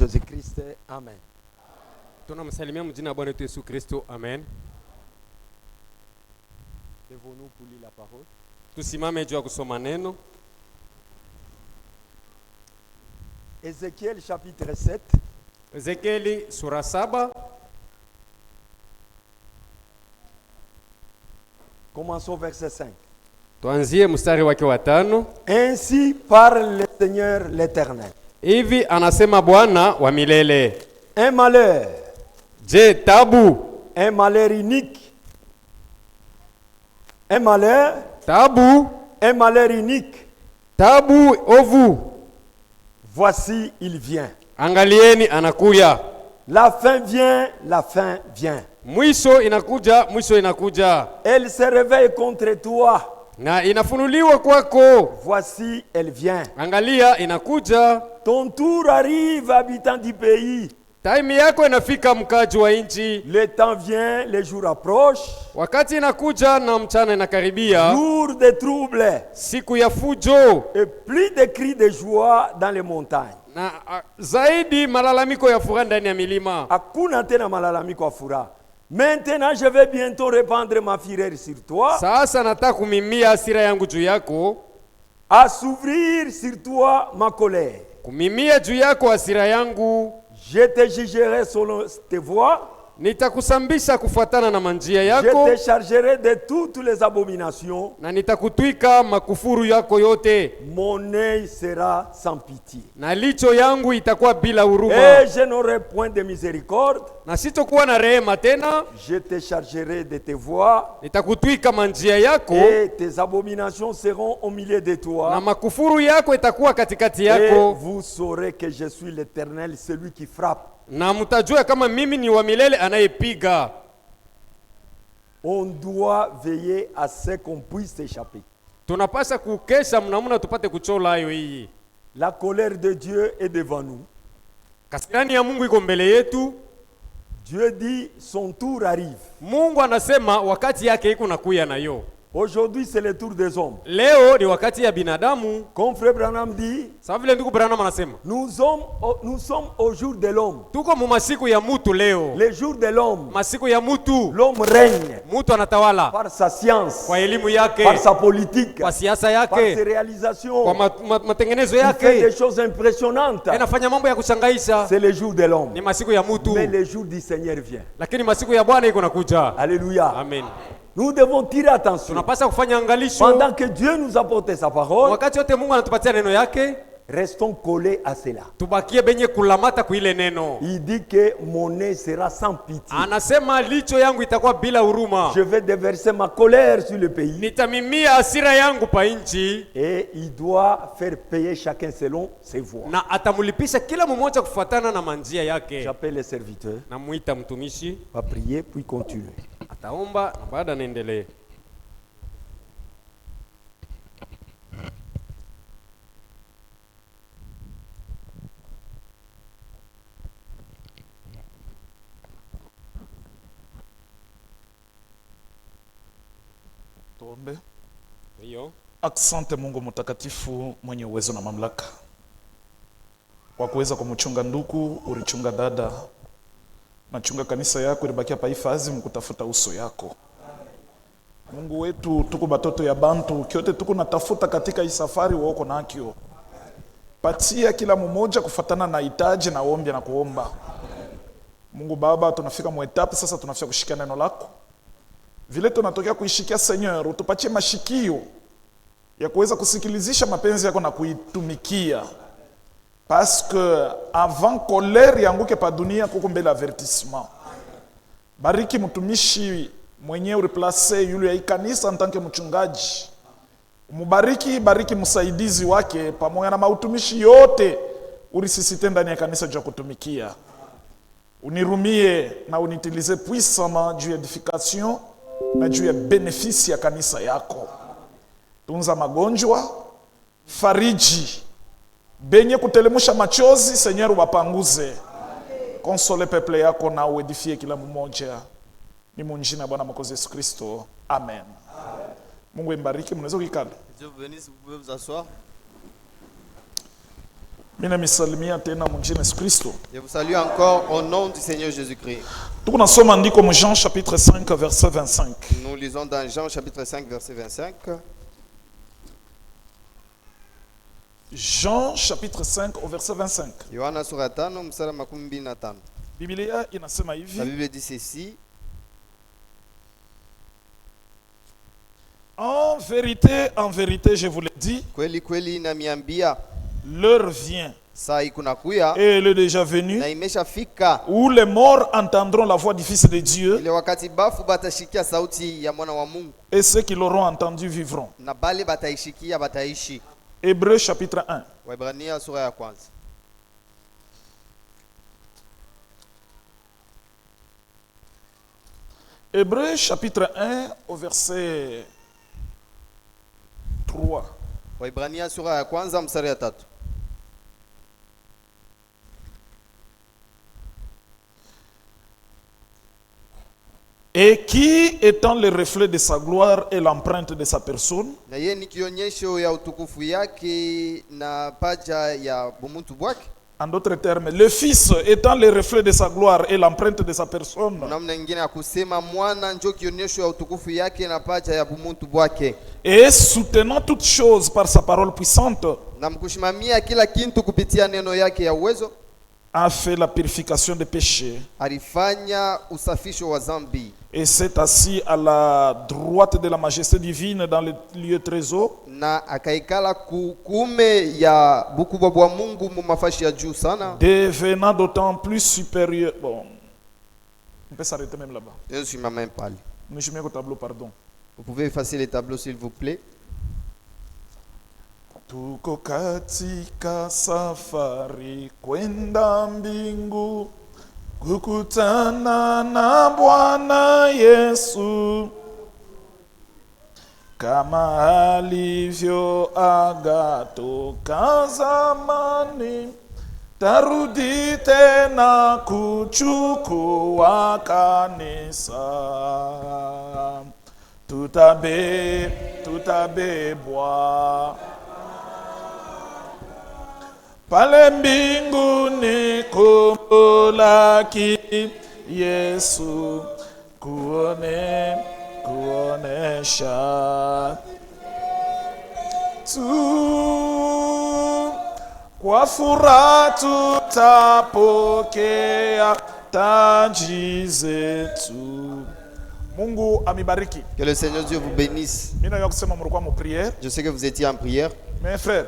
Jésus-Christ. Amen. Tunamsalimia mjina Bwana wetu Yesu Kristo. Amen. Lèvons-nous pour lire la parole. Tusimame juu ya kusoma neno. Ézéchiel chapitre 7. Ezekieli sura 7. Commençons verset 5. Tuanzie mstari wake wa 5. Ainsi parle le Seigneur l'Éternel. Hivi anasema Bwana wa milele. Un malheur. Je, tabu. Un malheur unique. Un malheur. Tabu. Un malheur unique. Tabu ovu. Voici, il vient. Angalieni anakuja. La fin vient, la fin vient. Mwisho inakuja, mwisho inakuja. Elle se réveille contre toi. Na inafunuliwa kwako. Voici, elle vient. Angalia inakuja. Ton tour arrive, habitant du pays. Time yako inafika, mkaji wa nchi. Le temps vient, les jours approchent. Wakati inakuja na mchana inakaribia. Jour de trouble. Siku ya fujo. Et plus de cris de joie dans les montagnes. Na zaidi malalamiko ya furaha ndani ya milima. Hakuna tena malalamiko ya furaha. Maintenant je vais bientôt répandre ma fureur sur toi. Sasa nataka kumimia hasira yangu juu yako. Assouvir sur toi ma colère. Kumimia juu yako hasira yangu. Je te jugerai selon tes voies. Nitakusambisha kufuatana na manjia yako. Je te chargerai de toutes les abominations. Na nitakutwika makufuru yako yote. Mon œil sera sans pitié. Na licho yangu itakuwa bila huruma. Et je n'aurai point de miséricorde. Na sitokuwa na rehema tena. Je te chargerai de tes voies. Nitakutwika manjia yako. Et tes abominations seront au milieu de toi. Na makufuru yako itakuwa katikati Et yako. vous saurez que je suis l'Éternel, celui qui frappe. Na mtajua kama mimi ni wa milele anayepiga. On doit veiller à ce qu'on puisse s'échapper. Tunapaswa kukesha mnamuna tupate kuchola hayo hii. La colère de Dieu est devant nous. Kasirani ya Mungu iko mbele yetu. Dieu dit son tour arrive. Mungu anasema wakati yake iko nakuya nayo. Aujourd'hui c'est le tour des hommes. Leo ni wakati ya binadamu. Comme frère Branham dit, sawa vile ndugu Branham anasema, nous sommes au jour de l'homme. Tuko mu masiku ya mutu leo. Le jour de l'homme. Masiku ya mutu. L'homme règne. Mutu anatawala. Par sa science. Kwa elimu yake. Par sa politique. Kwa siasa yake. Par ses réalisations. Kwa matengenezo yake. Il fait des choses impressionnantes. Anafanya mambo ya kushangaisha. C'est le jour de l'homme. Ni masiku ya mutu. Mais le jour du Seigneur vient. Lakini masiku ya Bwana iko nakuja. Alléluia. Amen. Nous devons tirer attention. Tunapaswa kufanya angalisho. Pendant que Dieu nous apporte sa parole, wakati yote Mungu anatupatia neno yake, restons collés à cela. Tubakie benye kulamata kuile neno. Il dit que mon nez sera sans pitié. Anasema licho yangu itakuwa bila huruma. Je vais déverser ma colère sur le pays. Nitamimia hasira yangu pa nchi. Et il doit faire payer chacun selon ses voies. Na atamulipisha kila mmoja kufuatana na manjia yake. J'appelle les serviteurs. Na muita mtumishi. Va prier puis continuer. Ataomba na baada naendelee. Tuombe. Hiyo. Asante Mungu mtakatifu mwenye uwezo na mamlaka. Kwa kuweza kumchunga ndugu, ulichunga dada. Nachunga kanisa yako ilibakia pa hifadhi mkutafuta uso yako. Mungu wetu tuko batoto ya bantu kyote tuko natafuta katika hii safari wako nakyo. Patia kila mmoja kufatana na hitaji na ombi na kuomba. Mungu Baba, tunafika mwetapi sasa, tunafika kushikia neno lako. Vile tunatokea kuishikia Seigneur, utupatie mashikio ya kuweza kusikilizisha mapenzi yako na kuitumikia. Parce que avant colère yanguke pa dunia kuko mbele avertissement. Bariki mtumishi mwenye ureplace yule ya kanisa ntanke mchungaji. Bariki msaidizi wake pamoja na mautumishi yote urisisite ndani ya kanisa juu ya kutumikia. Unirumie na unitilize puissamment juu ya edification na juu ya benefisi ya kanisa yako. Tunza magonjwa, fariji benye kutelemusha machozi, Seigneur wapanguze. Console peuple yako na uedifie kila mmoja. Ni munjina Bwana Mwokozi Yesu Kristo. Amen. Mungu imbariki, mnaweza kukala. Dieu vous bénisse, vous pouvez vous asseoir. Mina misalimia tena mjini Yesu Kristo. Je vous salue encore au nom du Seigneur Jésus-Christ. Tunasoma andiko mu Jean chapitre 5 verset 25. Nous lisons dans Jean chapitre 5 verset 25. Jean chapitre 5 au verset 25. Yohana sura 5 mstari 25. Biblia inasema La hivi: Bible dit ceci. en vérité, je vous le dis, Kweli kweli namiambia l'heure vient saa ikunakuya et elle est déjà venue na imeshafika où les morts entendront la voix du Fils de Dieu ile wakati bafu batashikia sauti ya mwana wa Mungu et ceux qui l'auront entendu vivront. na bale bataishikia bataishi. Hébreux chapitre 1. Waebrania sura ya kwanza. Hébreux chapitre 1 au verset 3. Waebrania sura ya kwanza mstari ya 3. Et qui, étant le reflet de sa gloire et l'empreinte de sa personne, Na yeye ni kionyesho ya utukufu yake na paja ya bumuntu bwake. en d'autres termes, le Fils étant le reflet de sa gloire et l'empreinte de sa personne, Namna nyingine ya kusema mwana njo kionyesho ya utukufu yake na paja ya bumuntu bwake. et soutenant toutes choses par sa parole puissante, Na mkushimamia kila kintu kupitia neno yake ya uwezo, a fait la purification des péchés alifanya usafisho wa zambi et s'est assis à la droite de la majesté divine dans le lieu très haut, na akaikala kuume ya bukubwa bwa Mungu mu mafashi ya juu sana. devenant d'autant plus supérieur. Bon, on peut s'arrêter même là-bas. Je suis ma main pâle. Mais je mets au tableau, pardon. Vous pouvez effacer les tableaux s'il vous plaît. Tuko katika safari kwenda mbingu kukutana na Bwana Yesu, kama alivyoaga toka zamani, tarudi tena kuchukua kanisa. Tutabebwa pale mbinguni kumlaki Yesu, kuonesha tu kwa furaha tutapokea taji zetu. Mungu amibariki. Que le Seigneur Dieu vous bénisse. Mimi nayo kusema mlikuwa mu prière. Je sais que vous étiez en prière. Mes frères,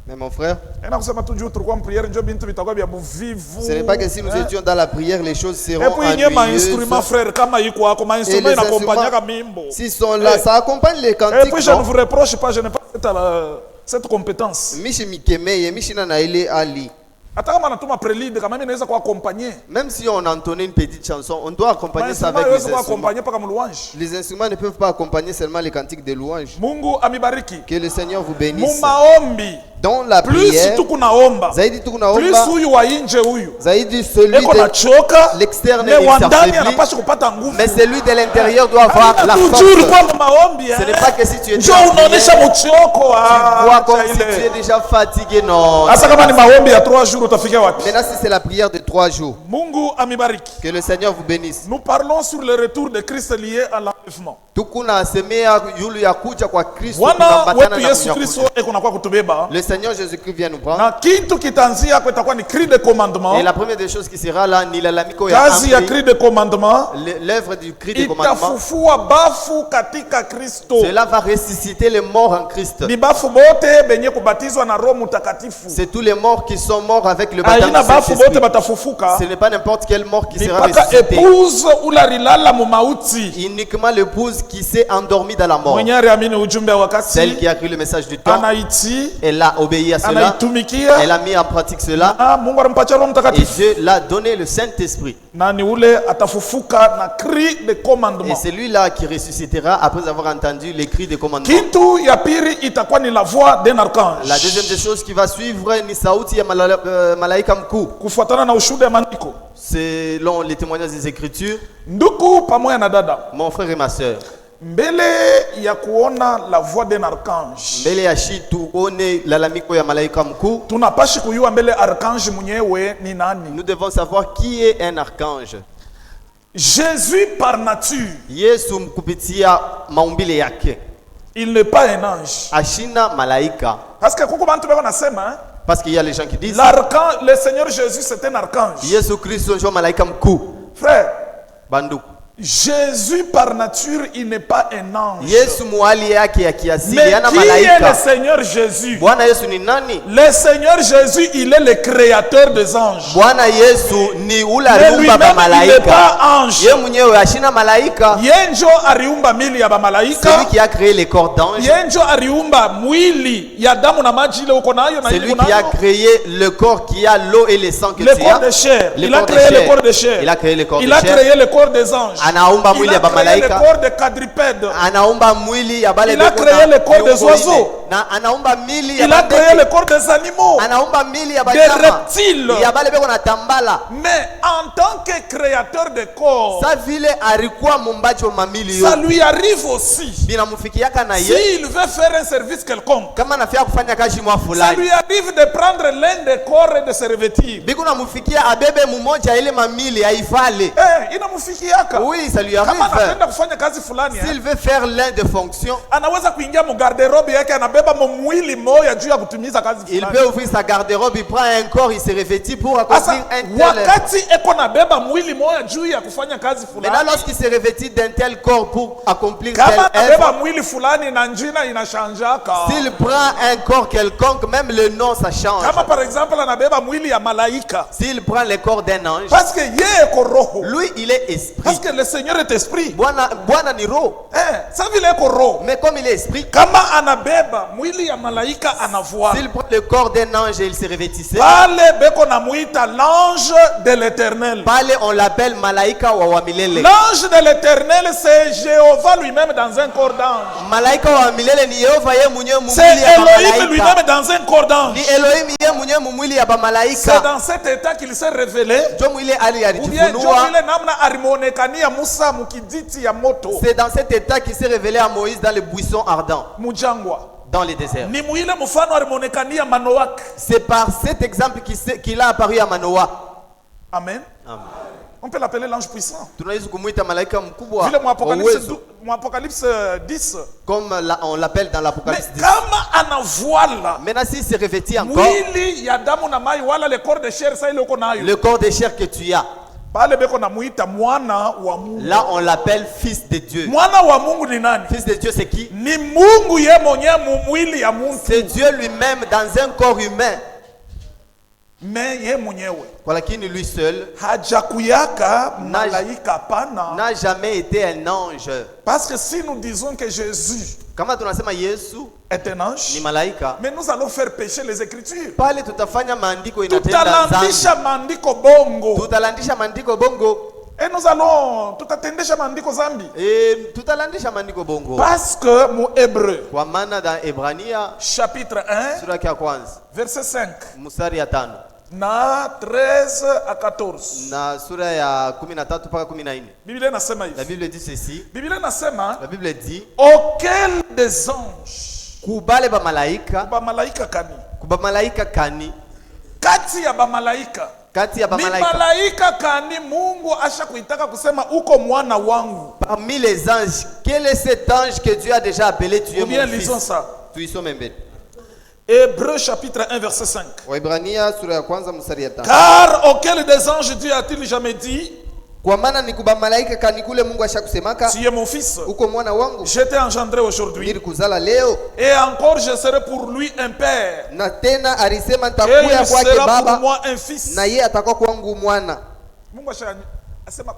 Mais mon frère, ena kusema tu juu tulikuwa mu prière njo bintu bitakuwa bya buvivu. ce n'est pas que si nous étions dans la prière, les choses seront Et puis inye ma instrument ennuyeuses. frère kama iko ako ma Et instrument les inakompanyaka mimbo. instruments, s'ils sont là, ça accompagne les Et cantiques. puis je ne non? vous reproche pas, je n'ai pas cette compétence. Mishi mikemeye, mishi na naile ali. Hata kama natuma prelude kama mimi naweza kuaccompagner. Même si on entonnait une petite chanson, on doit accompagner ça Instrument avec les yaweza instruments. kuaccompagner paka mlouange. Les instruments ne peuvent pas accompagner seulement les cantiques de louange. Mungu amibariki. Que le Seigneur vous Mu bénisse. maombi, Dans la plus prière, tu kunaomba, zaidi plus tukunaomba, huyu wa nje huyu zaidi celui eko de nachoka, l'externe mais il wa ndani s'affaiblit, anapaswa kupata nguvu. mais celui de l'intérieur doit avoir la Toujours force. kwa maombi. Ce n'est pas que si tu es Njoo unaonesha mchoko vois comme si tu es déjà fatigué, non. Hasa kama ni maombi ya 3 jours utafikia wapi? Maintenant, si c'est la prière de 3 jours, Mungu amibariki. que le Seigneur vous bénisse. Nous parlons sur le retour de Christ lié à l'enlèvement. Tukuna semea yulu ya kuja kwa Kristo Bwana tunaambatana wetu na Yesu kunyakuja. Kristo eko nakuwa kutubeba. Le Seigneur Jésus-Christ vient nous prendre. Na kitu kitanzia hapo itakuwa ni cri de commandement. Et la première des choses qui sera là, ni la lamiko ya Kazi ya amri, cri de commandement l'œuvre du cri de commandement. itafufua bafu katika Kristo. Cela va ressusciter les morts en Christ. Ni bafu bote benye kubatizwa na Roho Mtakatifu. C'est tous les morts qui sont morts avec le baptême Haina du bafu bote Saint-Esprit. batafufuka. Ce n'est pas n'importe quel mort qui Ni sera paka ressuscité. épouse ularilala mu mauti. Uniquement l'épouse qui s'est endormie dans la mort. Mwenye aliamini ujumbe wa Celle wakati qui a cru le message du temps, anaiti elle a obéi à cela. anaitumikia. Elle a mis en pratique cela. Mungu alimpatia Roho Et Mtakatifu. Dieu l'a donné le Saint-Esprit. Na ni ule atafufuka na cri de Et commandement. c'est lui-là qui ressuscitera après avoir entendu les cris de commandement. Kitu ya pili itakuwa ni la voix d'un archange. La deuxième des choses qui va suivre ni sauti ya malaika mkuu. Kufuatana na ushuhuda ya maandiko. Selon les témoignages des Écritures, Ndugu pamoja na dada, mon frère et ma sœur, mbele ya kuona la voix d'un archange mbele ya shi tuone lalamiko ya malaika mkuu, tunapashi kuyua mbele archange mwenyewe ni nani. nous devons savoir qui est un archange. Jésus par nature, Yesu kupitia maumbile yake il n'est pas un ange. ashina malaika, Parce que kuko bantu beko nasema parce qu'il y a les gens qui disent l'archange, le Seigneur Jésus c'est un archange. Yesu Kristo ndio malaika mkuu. Frère, Bandu, Jésus par nature, il n'est pas un ange. Yesu muhali yake ya kiasili Mais yana qui est le malaika. Seigneur Jésus? Bwana Yesu ni nani? Le Seigneur Jésus, il est le créateur des anges. Bwana Yesu ni ule Mais aliumba ba lui-même, il n'est malaika. pas ange. Ye mwenyewe ashina malaika. Yenjo ariumba mili ya ba C'est malaika. lui qui a créé les corps d'anges. Yenjo ariumba mwili ya damu na maji ile uko nayo na C'est ile lui uko qui a nayo. créé le corps qui a l'eau et le sang que Le tu corps as. de chair. Le Il a corps de créé le chair. corps de chair. Il a créé le corps Il de a chair. créé le corps des anges. Anaumba Il mwili ya a créé le bamalaika. corps des quadrupèdes. Anaumba mwili ya bale Il a beko créé na le corps des viungo oiseaux. ine. Na anaumba mili ya Il a créé bandege. le corps des animaux. Anaumba mili ya Des banyama. reptiles. Ya bale beko na tambala. Mais en tant que créateur de corps, Sa vile alikuwa mumbaji wa mamili ça yo. lui arrive aussi. Binamufikiaka na ye. S'il veut faire un service quelconque, Kama anafia kufanya kazi mwa ça fulani. lui arrive de prendre l'un des corps et de se revêtir. Biku namufikia abebe mumoja ile mamili aifale. Inamufikiaka. Oui, ça lui Kama arrive. anapenda kufanya kazi fulani, S'il veut faire l'un des fonctions, anaweza kuingia mu garderobe yake anabeba mwili moja juu ya kutimiza kazi il fulani. peut ouvrir sa garde-robe, il prend un corps, il se revêtit pour accomplir Asa, un tel. wakati eko nabeba mwili moja juu ya kufanya kazi Maintenant, fulani, lorsqu'il se revêtit d'un tel corps pour accomplir kama telle anabeba œuvre, mwili fulani na njina inashanjaka. s'il prend un corps quelconque, même le nom ça change. Kama par exemple anabeba mwili ya malaika, S'il prend le corps d'un ange, parce que yeye eko roho, lui il est esprit. parce que le Seigneur est esprit. Bwana ni roho. Ça vile eko roho. Mais comme il est esprit, Kama anabeba mwili ya malaika anavua. s'il prend le corps d'un ange et il se revêtissait, Pale beko namuita l'ange de l'Éternel. pale on l'appelle malaika wa wamilele. L'ange de l'Éternel, c'est Jéhovah lui-même dans un corps d'ange. Malaika wa milele ni Yehova ye mwenyewe C'est mumwili ya Elohim malaika. lui-même dans un corps Ni d'ange. Elohim ye mwenyewe mumwili ya C'est bamalaika. dans cet état qu'il s'est révélé. Jo mwile ali Ou bien alijifunua. ile namna alimonekania Musa mukiditi ya moto C'est dans cet état qu'il s'est révélé à Moïse dans le buisson ardent, mujangwa. dans le désert. Ni muile mfano alimonekania Manoak. C'est par cet exemple qu'il a apparu à Manoah. Amen. Amen. On peut l'appeler l'ange puissant. Tunaweza kumuita malaika mkubwa Vile wa uwezo, mu Apocalypse 10. comme on l'appelle dans Mais l'Apocalypse 10. kama anavoila Maintenant, s'il se revêtit encore, mwili ya damu na mai wala le corps de chair sa ile uko nayo. le corps de chair que tu as, Pale beko namuita mwana wa Mungu. là on l'appelle fils de Dieu. Mwana wa Mungu ni nani? Fils de Dieu, c'est qui? Ni Mungu ye mwenyewe mu mwili ya Mungu. C'est Dieu lui-même dans un corps humain. Me ye mwenyewe Kwa lakini lui seul hajakuyaka malaika pana. n'a jamais été un ange. Parce que si nous disons que Jésus Kama tunasema Yesu est un ange, ni malaika, mais nous allons faire pécher les Écritures. pale tutafanya maandiko inatenda Tutalandisha dhambi. maandiko bongo. Tutalandisha maandiko bongo. Et nous allons tutatendesha maandiko zambi. Tutalandisha maandiko bongo. Parce que mu Hébreu Kwa maana dans Ebrania chapitre 1 sura ya kwanza verset 5 mstari ya 5 na 13 à 14. na sura ya 13 mpaka 14. Biblia inasema La hivi. Bible dit ceci. Biblia inasema La Bible dit auquel des anges kubale ba malaika, ba malaika kani kuba malaika kani, kati ya ba malaika kati ya ba ni malaika, malaika kani Mungu asha kuitaka kusema uko mwana wangu. parmi les anges, quel est cet ange que Dieu a déjà appelé tu es Ou bien mon fils? lisons ça. Tu y sommes mbele. Hébreu chapitre 1 verset 5. Waebrania sura ya kwanza mstari ya 5. Car auquel des anges Dieu a-t-il jamais dit, Kwa maana ni kuba malaika kani kule Mungu ashakusemaka, tu es mon fils, uko mwana wangu, je t'ai engendré aujourd'hui, nilikuzala leo. et encore je serai pour lui un père, Na tena alisema et nitakuya il kwake sera pour baba, moi un fils. na yeye atakuwa kwangu mwana. Mungu asema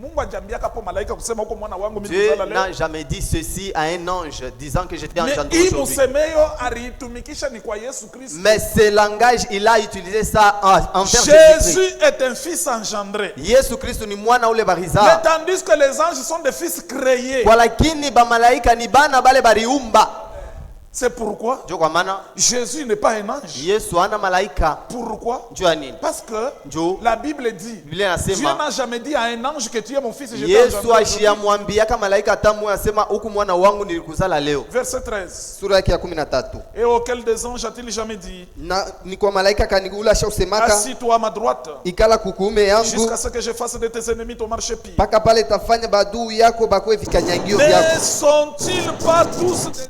Mungu ajambiaka po malaika kusema uko mwana wangu mimi Dieu kuzala n'a leo. jamais dit ceci à un ange disant que je t'ai Mais engendré hii aujourd'hui. musemeyo aliitumikisha ni kwa Yesu Kristo. Mais ce langage, il a utilisé ça envers Jésus. Jésus est un fils engendré. Yesu Kristo ni mwana ule Mais bariza. tandis que les anges sont des fils créés. Kwa lakini ba malaika ni bana bale bariumba. C'est pourquoi Ndio kwa maana Jésus n'est pas un ange. Yesu ana malaika. Pourquoi? Njoo nini? Parce que Njoo la Bible dit, Biblia Dieu inasema n'a jamais dit à un ange que tu es mon fils et je t'ai Yesu engendré aujourd'hui. ashiamwambiaka malaika atamu asema huku mwana wangu nilikuzala leo. Verset 13. Sura yake ya 13. Et auquel des anges a-t-il jamais dit, Na ni kwa malaika kanigula usemaka assis-toi à ma droite, ikala kukuume yangu jusqu'à ce que je fasse de tes ennemis ton marchepied. mpaka pale tafanya baduu yako bakwe vikanyangio vyako. Ne sont-ils pas tous des...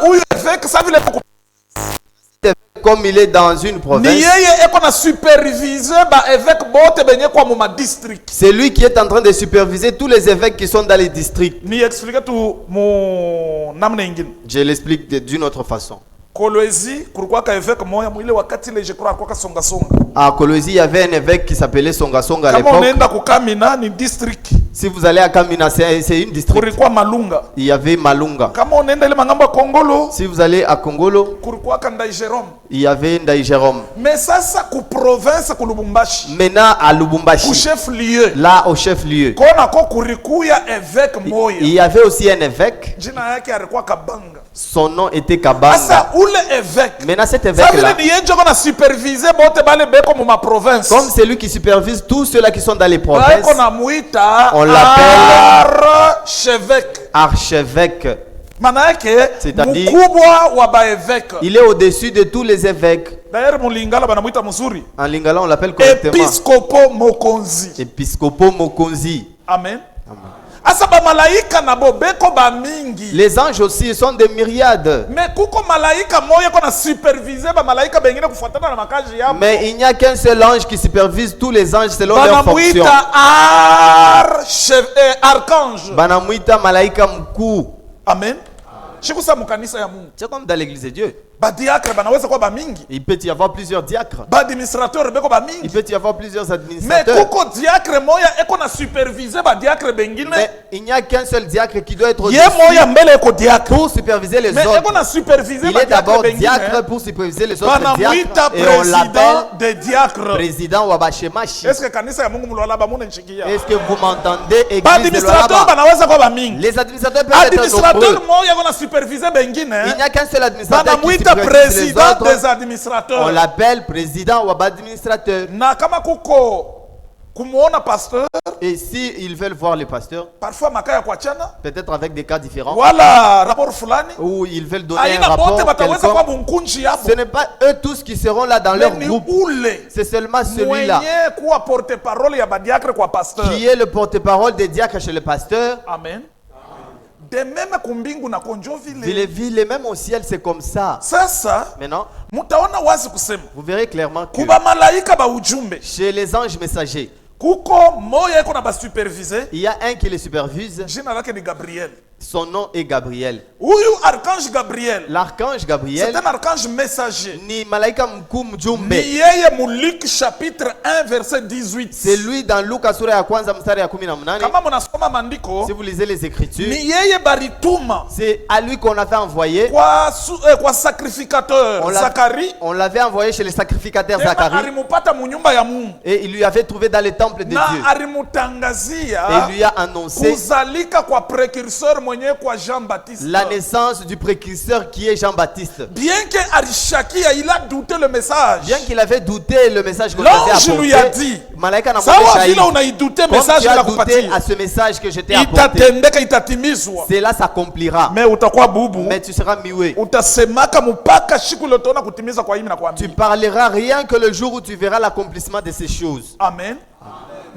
Huyu évêque ça vile comme il est dans une ni province. yeye eko na superviser ba évêque bote benye kwa mu district. C'est lui qui est en train de superviser tous les évêques qui sont dans les districts. Ni explique tu mu namna ingine. Je l'explique d'une autre façon. Kolwezi kulikuwa ka évêque moya mwile wakati ile je crois kwa songa songa. À Kolwezi, il y avait un évêque qui s'appelait Songa Songa à Kama l'époque. unaenda kukamina ni district. Si vous allez à Kamina, c'est une district. Kulikuwa Malunga. Il y avait Malunga. Kama unaenda ile mangamba Kongolo. Si vous allez à Kongolo, Kulikuwa Kandai Jérôme. il y avait Ndai Jérôme. Mais sasa ku province ku Lubumbashi. Maintenant à Lubumbashi, Ku chef lieu. là au chef-lieu, Kona ko kurikuya évêque moya. il y avait aussi un évêque. Jina yake alikuwa Kabanga. Son nom était Kabanga. Asa ule évêque. Maintenant cet Ça veut évêque-là, dire que Dieu a supervisé bote bale beko mu ma province. comme c'est lui qui supervise tous ceux-là qui sont dans les Là, provinces, qu'on a muita on l'appelle archevêque. archevêque. Maana yake C'est-à-dire- mkubwa wa baevêque. Il est au-dessus de tous les évêques. D'ailleurs mulingala banamuita mzuri. En lingala, on l'appelle correctement Episcopo mokonzi. Episcopo Mokonzi. Amen. Asa ba malaika na bo beko ba mingi. Les anges aussi sont des myriades. Mais kuko malaika moya ko na superviser ba malaika bengine kufuatana na makazi yao. Mais il n'y a qu'un seul ange qui supervise tous les anges selon leur fonction. Banamuita archange. Banamuita malaika mkuu. Amen. Shikusa mukanisa ya Mungu. C'est comme dans l'église de Dieu. Ba diacre banaweza kwa ba mingi. Il peut y avoir plusieurs diacres. Ba administrateur beko ba Il mingi. peut y avoir plusieurs Mais administrateurs. kuko diacre moya eko na superviser ba diacre bengine. Mais il n'y a qu'un seul diacre qui doit être Ye au-dessus moya mbele eko diacre. pour superviser les Mais eko autres. na superviser Il ba est diacre d'abord bengine. diacre pour superviser les autres Banamuita diacres. Et on l'appelle président des diacres. président Wabashemashi. Est-ce que kanisa ya Mungu mulwala ba muna nchikia? Est-ce que vous m'entendez, Ba église de administrateur Lualaba? banaweza kwa ba mingi. Les administrateurs peuvent être Administrateur nombreux. moya eko na superviser bengine. Il n'y a qu'un seul administrateur qui Banamuita supervise les président autres. des administrateurs. On l'appelle président ou administrateur. Na kama kuko kumuona pasteur Et si ils veulent voir le pasteur, parfois makaya kwa chana peut-être avec des cas différents, wala rapport fulani ou ils veulent donner un aina rapport bote bataweza kwa quelconque, munkunji yabo ce n'est pas eux tous qui seront là dans leur ni groupe. ule C'est seulement celui-là mwenye kuwa porte parole ya badiakre kwa pasteur. qui est le porte-parole des diacres chez le pasteur. Amen. De même kumbingu na konjo vile. Les mêmes au ciel, c'est comme ça. Sasa Maintenant, mutaona wazi kusema vous verrez clairement que kuba malaika ba ujumbe chez les anges messagers, kuko moya iko na ba supervise, il y a un qui les supervise. jina lake ni Gabriel. Son nom est Gabriel. Huyu archange Gabriel L'archange c'est Gabriel un archange messager. ni malaika mkuu mjumbe. Ni yeye mu Luc chapitre 1 verset 18. C'est lui dans Luka sura ya kwanza mstari ya 18. Kama mnasoma maandiko Si vous lisez les Écritures, ni yeye barituma c'est à lui qu'on avait envoyé. kwa sacrificateur Zacharie. On l'avait envoyé chez les sacrificateurs Tena Zacharie. alimupata mu nyumba ya Mungu Et il lui avait trouvé dans le temple de Dieu. na Et alimutangazia il lui a annoncé kuzalika kwa precurseur mwenye kwa Jean-Baptiste. la naissance du précurseur qui est Jean-Baptiste. Bien que Arishakia il a douté le message. Bien qu'il avait douté le message qu'on lui L'ange avait lui a apporté, dit, Malaika n'a sawa pas vile unaidouté comme message tu as la douté kupatia à ce message que je t'ai apporté, itatendeka itatimizwa. cela s'accomplira. Mais utakuwa bubu. Mais tu seras muet. Utasemaka mpaka siku ile utaona kutimiza kwa himi na kwa Tu mimi. parleras rien que le jour où tu verras l'accomplissement de ces choses. Amen.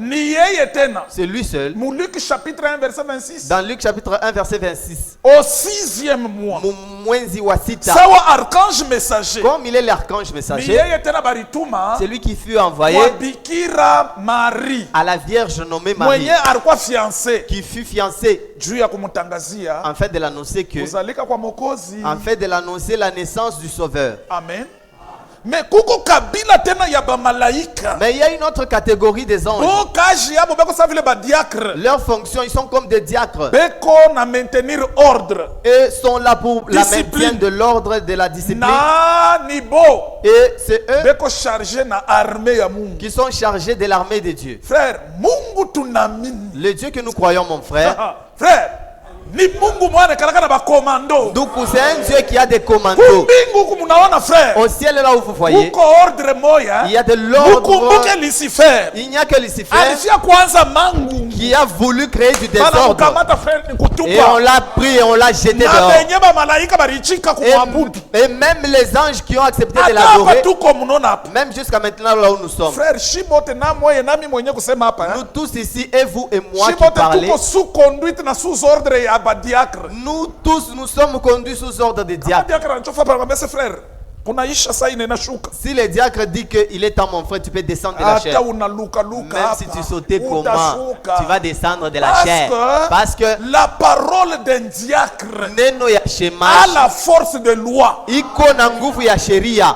Ni yeye tena. C'est lui seul. Mu Luc chapitre 1 verset 26. Dans Luc chapitre 1 verset 26. Au 6e mois. Mwenzi wa sita. Sawa archange messager. Comme il est l'archange Ni messager, yeye tena barituma. c'est lui qui fut envoyé Kwa Bikira Marie. à la Vierge nommée Marie, Mwenye alikuwa fiancé. qui fut fiancée, Juu ya kumtangazia. en fait de l'annoncer que, Kuzalika kwa Mwokozi. en fait de l'annoncer la naissance du Sauveur. Amen. Mais kuko kabila tena ya bamalaika. Mais il y a une autre catégorie des anges. Bo kaji yabo beko sa vile badiakre. Leurs fonctions, ils sont comme des diacres. Beko na maintenir ordre. Eux sont là pour la Discipline. maintien de l'ordre, de la discipline. Na ni bo. Et c'est eux Beko chargé na armée ya Mungu. qui sont chargés de l'armée de Dieu. Frère, Mungu tunamini. Le Dieu que nous croyons, mon frère, Frère, ni Mungu mwana kalaka na ba commando. donc c'est un Dieu qui a des commandos. Kumbingu kumunaona frère. Au ciel, là où vous voyez, Kuko ordre moya. il y a de l'ordre. Mukumbuke Lucifer. Il n'y a que Lucifer Alifia kwanza mangu. qui a voulu créer du Bana désordre. kukamata frère ni Et on kutupa. l'a pris et on l'a jeté Na dehors. benye ba malaika barichika kumwabudu. Et même les anges qui ont accepté de Hata l'adorer, hapa tuko mnaona hapa. même jusqu'à maintenant là où nous sommes, Frère Shibote na moye nami mwenye kusema hapa. nous tous ici, et vous et moi qui Shibote parlez, tuko sous conduite na sous ordre ya badiakre. nous tous, nous sommes conduits sous ordre des diacres. Badiakre anachofa par mbese frère. Kunaisha saa ina inashuka. Si le diacre dit qu'il est temps, mon frère, tu peux descendre de la chair. Hata unaluka luka Même hapa. si tu sautais comment, Utashuka. tu vas descendre de la Parce chair. que Parce que la parole d'un diacre neno ya a shemashi la force de loi. iko na nguvu ya sheria.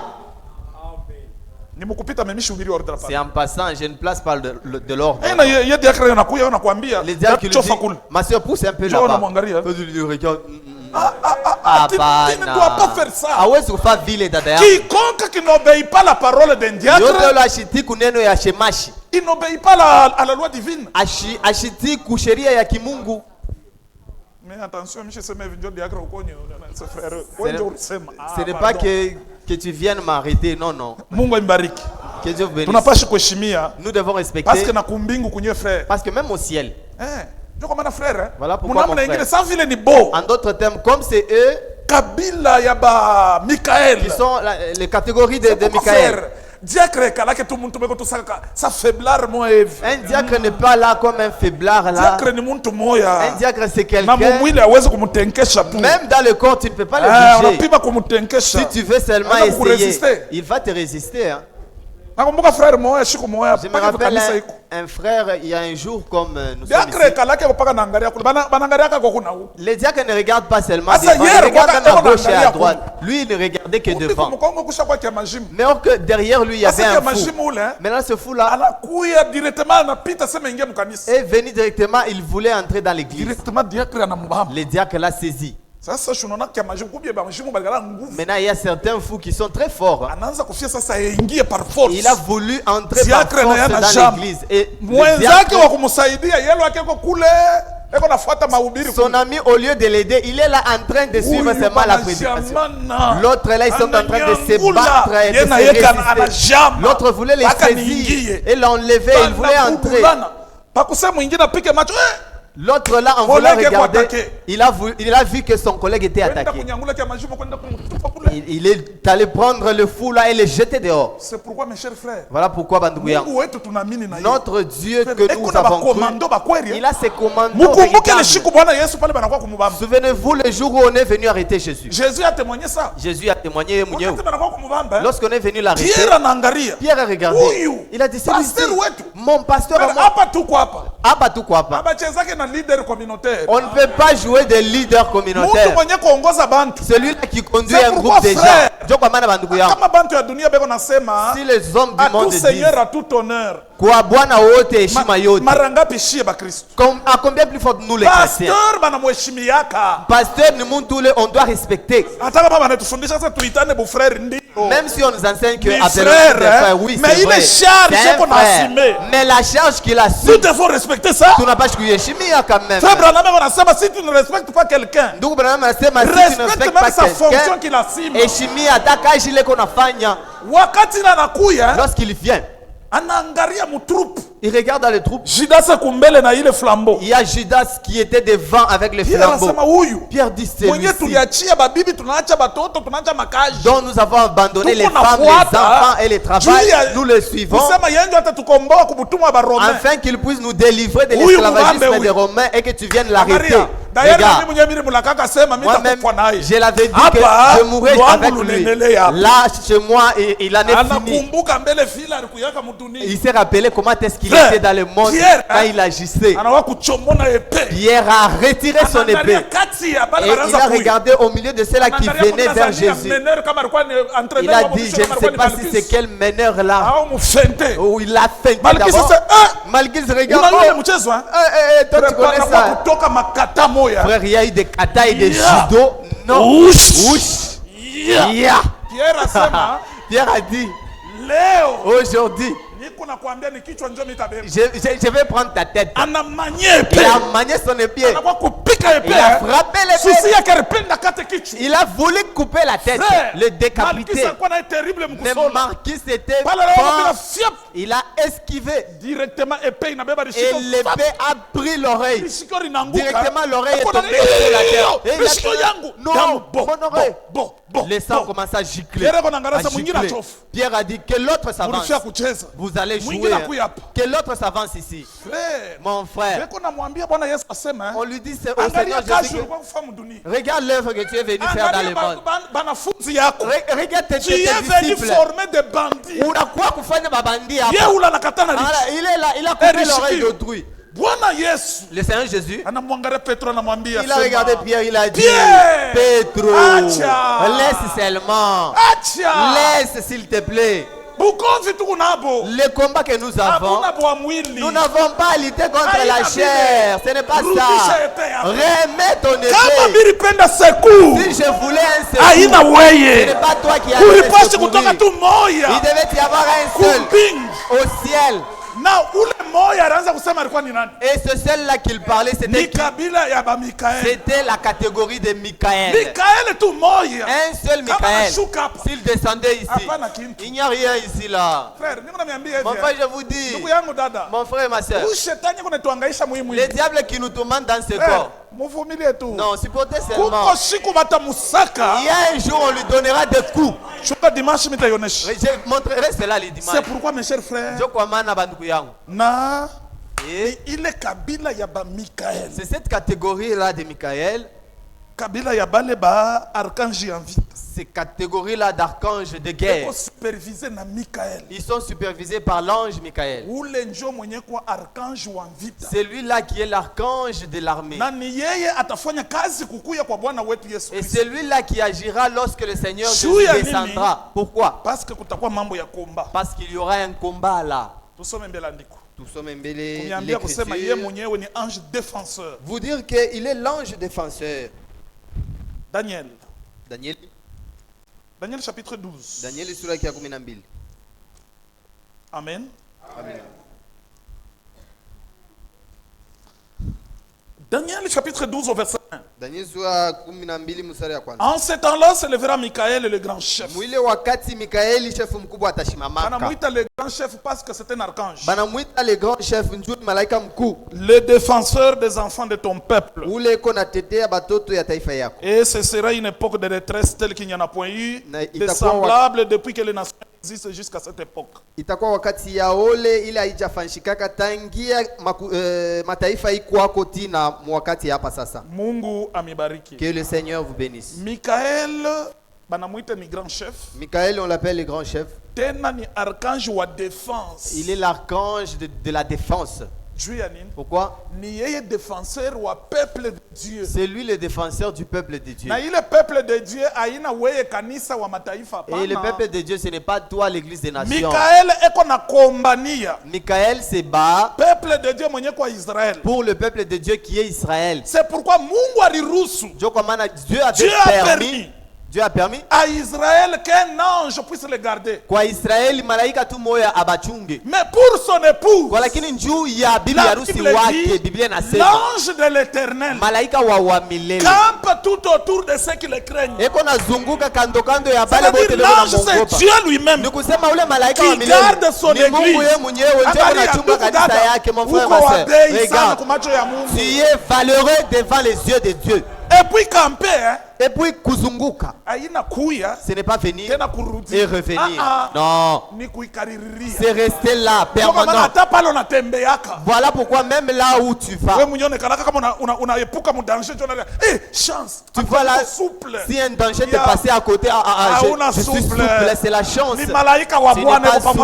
Ni mkupita memishi ubiri ordre C'est hapa. en passant, je ne place pas de l'ordre. Na ye diacre yanakuya yanakuambia. Les diacres qui lui Chofa disent, kule. ma soeur pousse un peu Njoo là-bas. unamwangalia. Toi, tu lui regardes. Tu ne dois pas faire ça. Hawezi kufaa vile dada yangu. Quiconque qui n'obéit pas la parole d'un Yote diacre, yule ashiti kuneno ya shemashi. il n'obéit pas à la loi divine. Ashiti kusheria ya kimungu. Mais attention, monsieur sema hivi ndio diacre ukonye c'est frère. Wewe ndio ulisema. Ce n'est pas que tu viennes m'arrêter, non, non. Mungu imbariki. Que Dieu vous bénisse. Tunapaswa kuheshimia Nous devons parce que respecter. na kumbingu kunye frère. Parce que même au ciel, Ndio kwa maana frère. Voilà pourquoi, mon Mnamna ingine frère. sans vile ni beau. en d'autres termes, comme c'est eux Kabila ya ba Michael. qui sont les catégories de Pourquoi Michael. frère? Diacre kalake tu muntu beko tusaka sa faiblard mo hivi. Un diacre n'est pas là comme un faiblard là. Diacre ni muntu moya. Un diacre c'est Na quelqu'un. mwili hawezi kumtenkesha tu. Même dans le corps, tu ne peux pas le juger. Unapima kumtenkesha. Si tu veux seulement Anaweza kukurésister. essayer, il va te résister. Hein. Nakumbuka frère moya siku moya Je me paka rappelle kanisa iko. un frère, il y a un jour comme nous sommes Diacre ici. kalake kupaka naangalia kule. Banaangalia kwa kuna huko. Les diacres ne regardent pas seulement Asa devant, hier, ils regardent kwa même à kama gauche et à anaangalia droite. Lui, il ne regardait que devant. Mkongo kusha kwa majimu. Mais or que derrière lui, il y avait Sasa un fou. majimu ule Maintenant, ce fou-là anakuya directement anapita sema ingia mkanisa. est venu directement, il voulait entrer dans l'église. Directement diacre anambahamu. Les diacres l'a saisi. Sasa shunona kia majimu kubye ba majimu bagala nguvu. Maintenant, il y a certains fous qui sont très forts. Hein. Anaanza kufia sasa ingie par force. Il a voulu entrer par Diacre na force yana dans jambo. l'église. Et le Mwenzake diacre, wa kumsaidia yelo yake kwa kule eko nafuata mahubiri. Son ami, au lieu de l'aider, il est là en train de suivre seulement la prédication. L'autre là, ils sont en train de se battre et de se résister. L'autre voulait les saisir et l'enlever, il voulait entrer. L'autre là, en voulant regarder, il a vu que son collègue était attaqué. Il est allé prendre le fou là et le jeter dehors. C'est pourquoi, mes chers frères, voilà pourquoi, notre Dieu que nous avons cru, il a ses commandements. Souvenez-vous le jour où on est venu arrêter Jésus. Jésus a témoigné ça. Jésus a témoigné. Lorsqu'on est venu l'arrêter, Pierre a regardé. Il a dit, c'est mon pasteur à moi. On ne peut pas jouer de leader communautaire. Celui-là qui conduit un groupe de gens. Si les hommes du monde disent quoi, Bwana wote heshima yote, à combien plus fort nous les chrétiens? Pasteur, on doit respecter. Même si on nous enseigne que frère, oui, mais il est charge qu'on a assumé. Mais la charge qu'il a su, tu faut respecter ça. Tu n'as pas quand même. Si tu ne respectes pas quelqu'un, respecte même sa fonction qu'il assume. Lorsqu'il vient, il regarde dans les troupes. Il y a Judas qui était devant avec le flambeau. Pierre dit, c'est celui-ci dont nous avons abandonné les femmes, les enfants et les travail. Nous le suivons afin qu'il puisse nous délivrer de l'esclavagisme des Romains et que tu viennes l'arrêter. Regarde, moi-même, je l'avais dit que je mourrais avec lui. Là, chez moi, il en est fini. Il s'est rappelé comment est-ce qu'il était dans le monde quand il agissait. Pierre a retiré son épée et il a regardé au milieu de ceux-là qui venaient vers Jésus. Il a dit, je ne sais pas si c'est quel meneur là. Ou il a feinté d'abord. Malgré ce regard, toi tu connais ça. Frère, il y a eu des kata et des judo. Non. Pierre a dit, aujourd'hui, je vais prendre ta tête. Il a manié son épée. Il a frappé l'épée. Il a voulu couper la tête, le décapiter. Mais Marquis était fort. Il a esquivé. Directement épée. Et l'épée a pris l'oreille. Directement l'oreille est tombée sur la terre. Et il a dit, non, mon oreille. Le sang commence à gicler. Pierre a dit que l'autre s'avance. Vous allez jouer. Que l'autre s'avance ici. Mon frère. On lui dit au Seigneur Jésus, regarde l'œuvre que tu es venu faire dans le monde. Regarde tes disciples. Tu es venu former des bandits. Il est là, il a coupé l'oreille d'autrui. Le Seigneur Jésus, il a regardé Pierre, il a dit, Pétro, laisse seulement, laisse s'il te plaît. Le combat que nous avons, nous n'avons pas à lutter contre la chair. Ce n'est pas ça. Remets ton épée. Si je voulais un secours, ce n'est pas toi qui as le secourir. Il devait y avoir un seul au ciel. Et ce celle-là qu'il parlait, c'était la catégorie de Michael. Un seul Michael. S'il descendait ici, il n'y a rien ici là. Mon frère, je vous dis, mon frère et ma soeur, les diables qui nous tourmentent dans ce corps, non, supportez seulement. Il y a un jour, on lui donnera des coups. Je montrerai cela les dimanches. C'est pourquoi, mes chers frères, c'est cette catégorie-là de Michael. Ces catégories-là d'archanges de guerre, ils sont supervisés par l'ange Michael. C'est lui-là qui est l'archange de l'armée. Et c'est lui-là qui agira lorsque le Seigneur Jésus descendra. Pourquoi? Parce qu'il y aura un combat là. Nous sommes embellés. Vous dire qu'il est l'ange défenseur. Daniel chapitre 12. Daniel sura ya 12. Amen. Amen. Daniel chapitre 12 au verset 1. Daniel sura 12 mstari ya kwanza. En ce temps-là se lèvera Michael le grand chef. Mwile wakati Mikaeli chef mkubwa atashimamaka. Banamuita le grand chef parce que c'est un archange. Banamuita le grand chef njoo malaika mkuu. Le défenseur des enfants de ton peuple. Ule iko natetea batoto ya taifa yako. Et ce sera une époque de détresse telle qu'il n'y en a point eu de semblable depuis que les nations existent jusqu'à cette époque. Itakuwa wakati ya ole ile haijafanshikaka tangia mataifa ikwako tina mwakati hapa sasa. Mungu amibariki. Que le Seigneur vous bénisse. Michael banamuita ni grand chef. Michael on l'appelle le grand chef. Tena ni archange wa défense. Il est l'archange de la défense. Pourquoi? Ni yeye défenseur wa peuple de Dieu. C'est lui le défenseur du peuple de Dieu. Na ile peuple de Dieu aina weye kanisa wa mataifa pana. Et le peuple de Dieu ce n'est pas toi l'église des nations. Michael eko na kombania. Michael se bat peuple de Dieu mwenye kwa Israël. Pour le peuple de Dieu qui est Israël. C'est pourquoi Mungu aliruhusu. Dieu a permis. Dieu a permis à Israël qu'un ange puisse le garder. Kwa Israeli malaika tu moya abachunge. Mais pour son épouse, kwa lakini njuu ya bibi harusi wake Biblia inasema l'ange de l'Éternel malaika wa milele campe tout autour de ceux qui le craignent. Eko nazunguka kando kando ya bale bote leo na Mungu. C'est Dieu lui-même. Ni kusema ule malaika wa milele ni Mungu yeye mwenyewe ndiye anachunga kanisa yake mon frère ma sœur. Regarde, tu es valeureux devant les yeux de Dieu. Et puis camper, hein? Et puis kuzunguka. Ce n'est pas venir et revenir. Non. C'est rester là, permanent. Voilà pourquoi même là où tu vas. Tu vois là, si un danger t'est passé à côté, je suis souple, c'est la chance. Tu n'es pas souple.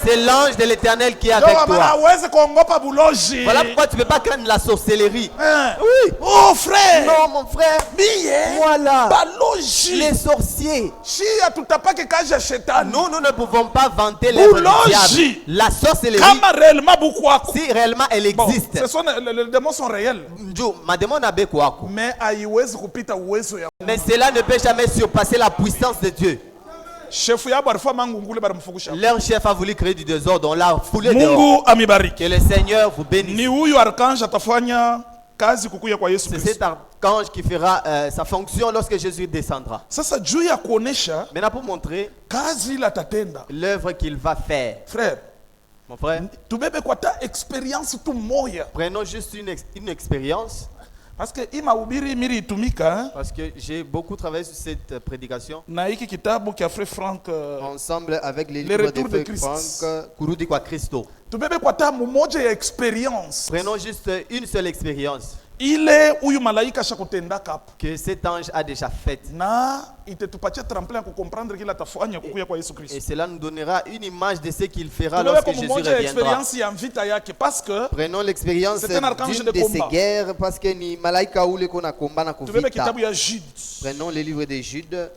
C'est l'ange de l'Éternel qui est avec toi. Voilà pourquoi tu ne peux pas craindre la sorcellerie. Oui. Oh frère. Non mon frère. Voilà. Les sorciers. Nous ne pouvons pas vanter l'œuvre du diable. La sorcellerie, si réellement elle existe, les démons sont réels. Mais cela ne peut jamais surpasser la puissance de Dieu. Leur chef a voulu créer du désordre, on l'a foulé dehors. Que le Seigneur vous bénisse. C'est cet archange qui fera sa fonction lorsque Jésus descendra. Maintenant pour montrer l'œuvre qu'il va faire. Frère, mon frère, prenons juste une expérience. Parce que j'ai beaucoup travaillé sur cette prédication. Ensemble avec les livres de Frère Franck Kurudi kwa Kristo. Prenons juste une seule expérience que cet ange a déjà faite. Et cela nous donnera une image de ce qu'il fera lorsque Jésus reviendra. Prenons l'expérience d'une de ces guerres parce que ni malaika ule kona komba na kuvita. Prenons le livre de Jude.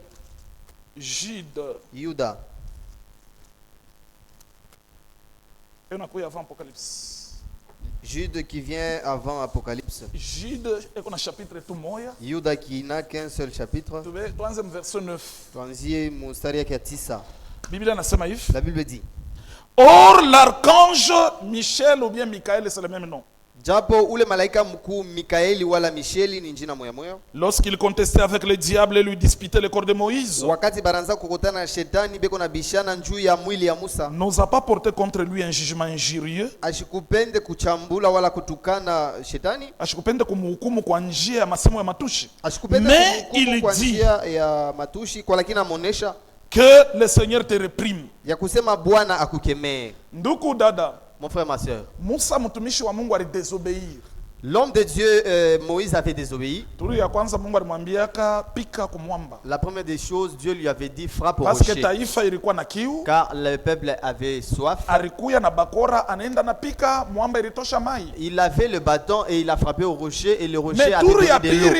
Juda. Jude qui vient avant Apocalypse. Juda qui n'a qu'un seul chapitre. La Bible dit. Or l'archange Michel ou bien Michael, c'est le même nom. Lorsqu'il contestait avec le diable et lui disputait le corps de Moïse, n'osa pas porter contre lui un jugement injurieux, mais il dit que le Seigneur te réprime. Nduku dada, mon frère, ma soeur, l'homme de Dieu, Moïse avait désobéi. La première des choses, Dieu lui avait dit frappe au rocher. Car le peuple avait soif. Il avait le bâton et il a frappé au rocher et le rocher a donné de l'eau.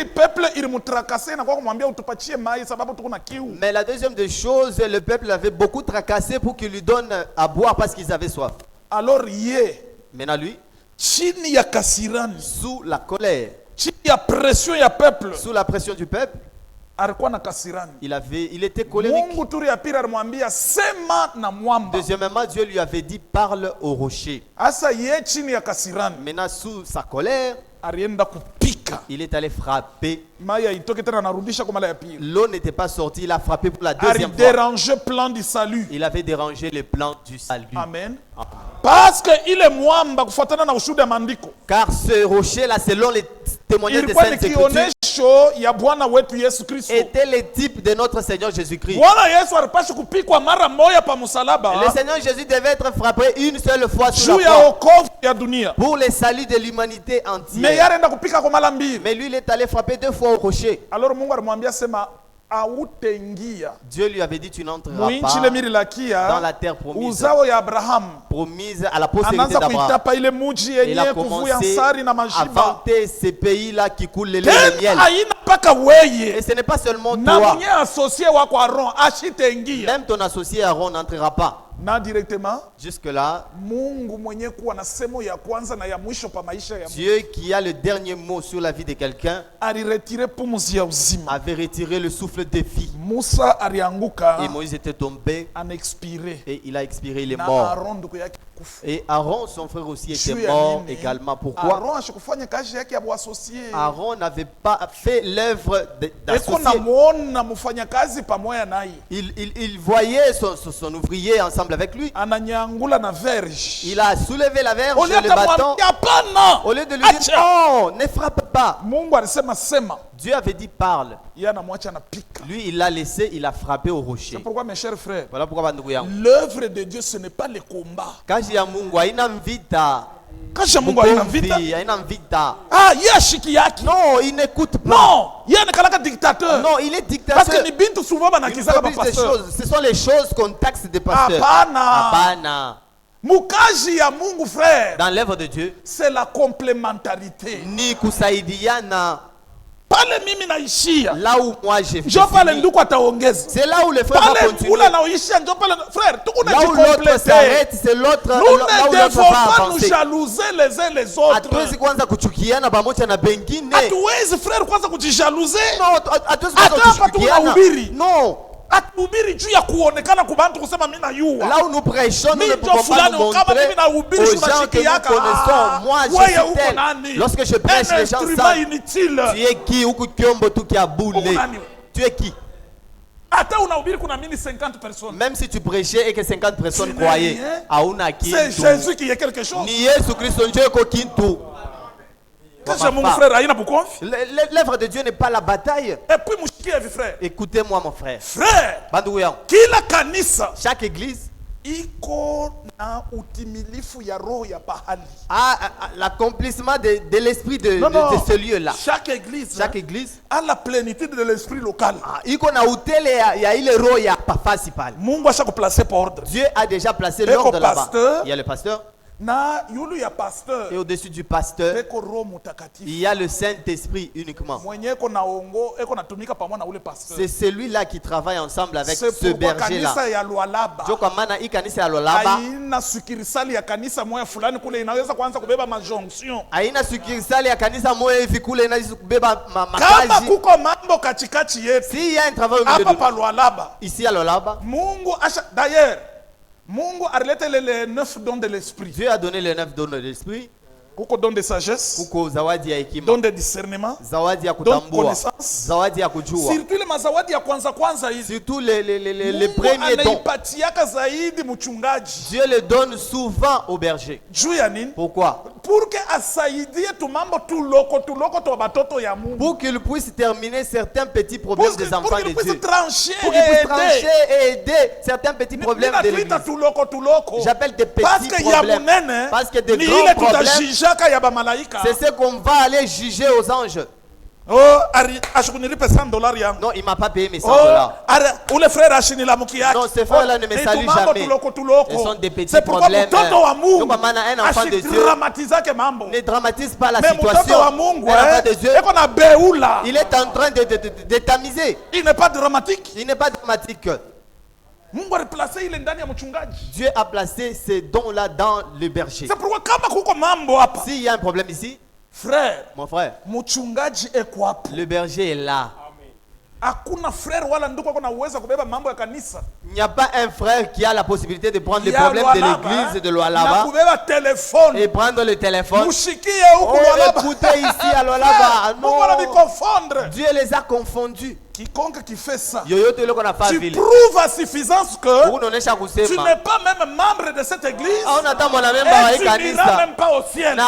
Mais la deuxième des choses, le peuple avait beaucoup tracassé pour qu'il lui donne à boire parce qu'ils avaient soif. Alors maintenant lui, sous la colère, sous la pression du peuple, il était colérique. Deuxièmement, Dieu lui avait dit parle au rocher. Maintenant sous sa colère, Il est allé frapper. L'eau n'était pas sortie, il a frappé pour la deuxième fois. Plan du salut. Il avait dérangé le plan du salut. Amen. Parce que il est mwamba kufuatana na ushuhuda maandiko. Car ce rocher là, selon les témoignages des Saintes Écritures, était le type de notre Seigneur Jésus-Christ. Le Seigneur Jésus devait être frappé une seule fois sur la croix pour le salut de l'humanité entière. Mais lui, il est allé frapper 2 fois au rocher. Alors Dieu lui avait dit, tu n'entreras pas dans la terre promise à la postérité d'Abraham. Il a commencé à vanter ces pays-là qui coulent le lait et le miel. Et ce n'est pas seulement toi. Même ton associé Aaron n'entrera pas. Directement. Jusque-là, Dieu qui a le dernier mot sur la vie de quelqu'un avait retiré le souffle de vie. Et Moïse était tombé et il a expiré, il est mort. Et Aaron, son frère aussi, était mort également. Pourquoi? Aaron n'avait pas fait l'œuvre d'associé. Il voyait son ouvrier ensemble avec lui. Il a soulevé la verge, le bâton. Au lieu de lui dire, oh, ne frappe pas. Dieu avait dit, parle. Lui, il l'a laissé, il a frappé au rocher. C'est pourquoi, mes chers frères, voilà pourquoi l'œuvre de Dieu, ce n'est pas le combat. Kazi ya Mungu haina vita. Kazi ya Mungu haina vita. Haina vita. Ah, yashikiyaki. Non, il n'écoute pas. Non, il est un dictateur. Non, il est dictateur. Parce que ni bintu souvent banakizaka ba pasteur. Ce sont les choses qu'on taxe des pasteurs. Apana. Mukaji ya Mungu, frère. Dans l'œuvre de Dieu, c'est la complémentarité. Ni kusaidiana. Là où moi j'ai fait, c'est là où le frère va continuer. Là où l'autre s'arrête, c'est l'autre. Nous ne devons pas nous jalouser les uns les autres. Hatuwezi kwanza kuchukiana pamoja na bengine. Hatuwezi frère kwanza kujijalouser. Non, hatuwezi kwanza kuchukiana. Non. Là où nous prêchons, nous ne pouvons pas nous montrer aux gens que nous connaissons. Moi, je suis tel. Lorsque je prêche, les gens savent. Tu es qui? Tu es qui? Même si tu prêchais et que 50 personnes croyaient, c'est Jésus qui est quelque chose. L'œuvre de Dieu n'est pas la bataille. Et puis, écoutez-moi, mon frère. Frère, chaque église a l'accomplissement de l'esprit de ce lieu-là. Chaque église a la plénitude de l'esprit local. Dieu a déjà placé l'ordre là-bas. Il y a le pasteur. Et au-dessus du pasteur, il y a le Saint-Esprit uniquement. C'est celui-là qui travaille ensemble avec ce berger-là. S'il y a un travail au milieu de ici à Lualaba, d'ailleurs, Mungu arlete les 9 dons de l'esprit. Dieu a donné les 9 dons de l'esprit. Kuko don de sagesse, kuko zawadi ya hekima, don de discernement, zawadi ya kutambua, zawadi ya kujua. Surtout les mazawadi ya kwanza hizi. Surtout les premiers dons. Anaipatia zaidi mchungaji. Dieu le donne souvent au berger. Juu ya nini? Pourquoi? Pour que asaidie tu mambo tuloko to batoto ya Mungu. Pour qu'il puisse terminer certains petits problèmes des enfants de Dieu. Pour qu'il puisse trancher et aider certains petits problèmes de l'Église. J'appelle des petits problèmes. Parce que des grands problèmes, c'est ce qu'on va aller juger aux anges. Non, il m'a pas payé mes 100 $. Non, ces frères-là ne me saluent jamais. Ils sont des petits problèmes. Donc, un enfant de Dieu ne dramatise pas la situation. Un enfant de Dieu, il est en train de tamiser. Il n'est pas dramatique. Il n'est pas dramatique. Dieu a placé ces dons-là dans le berger. C'est pourquoi s'il y a un problème ici, frère, mon frère, le berger est là. Hakuna frère wala ndugu wako na uwezo kubeba mambo ya kanisa. Il n'y a pas un frère qui a la possibilité de prendre les problèmes de l'église de Lualaba et prendre le téléphone. Écoutez ici à Lualaba. Non, Dieu les a confondus. Quiconque qui fait ça, tu prouves à suffisance que tu n'es pas même membre de cette église et tu n'iras même pas au ciel.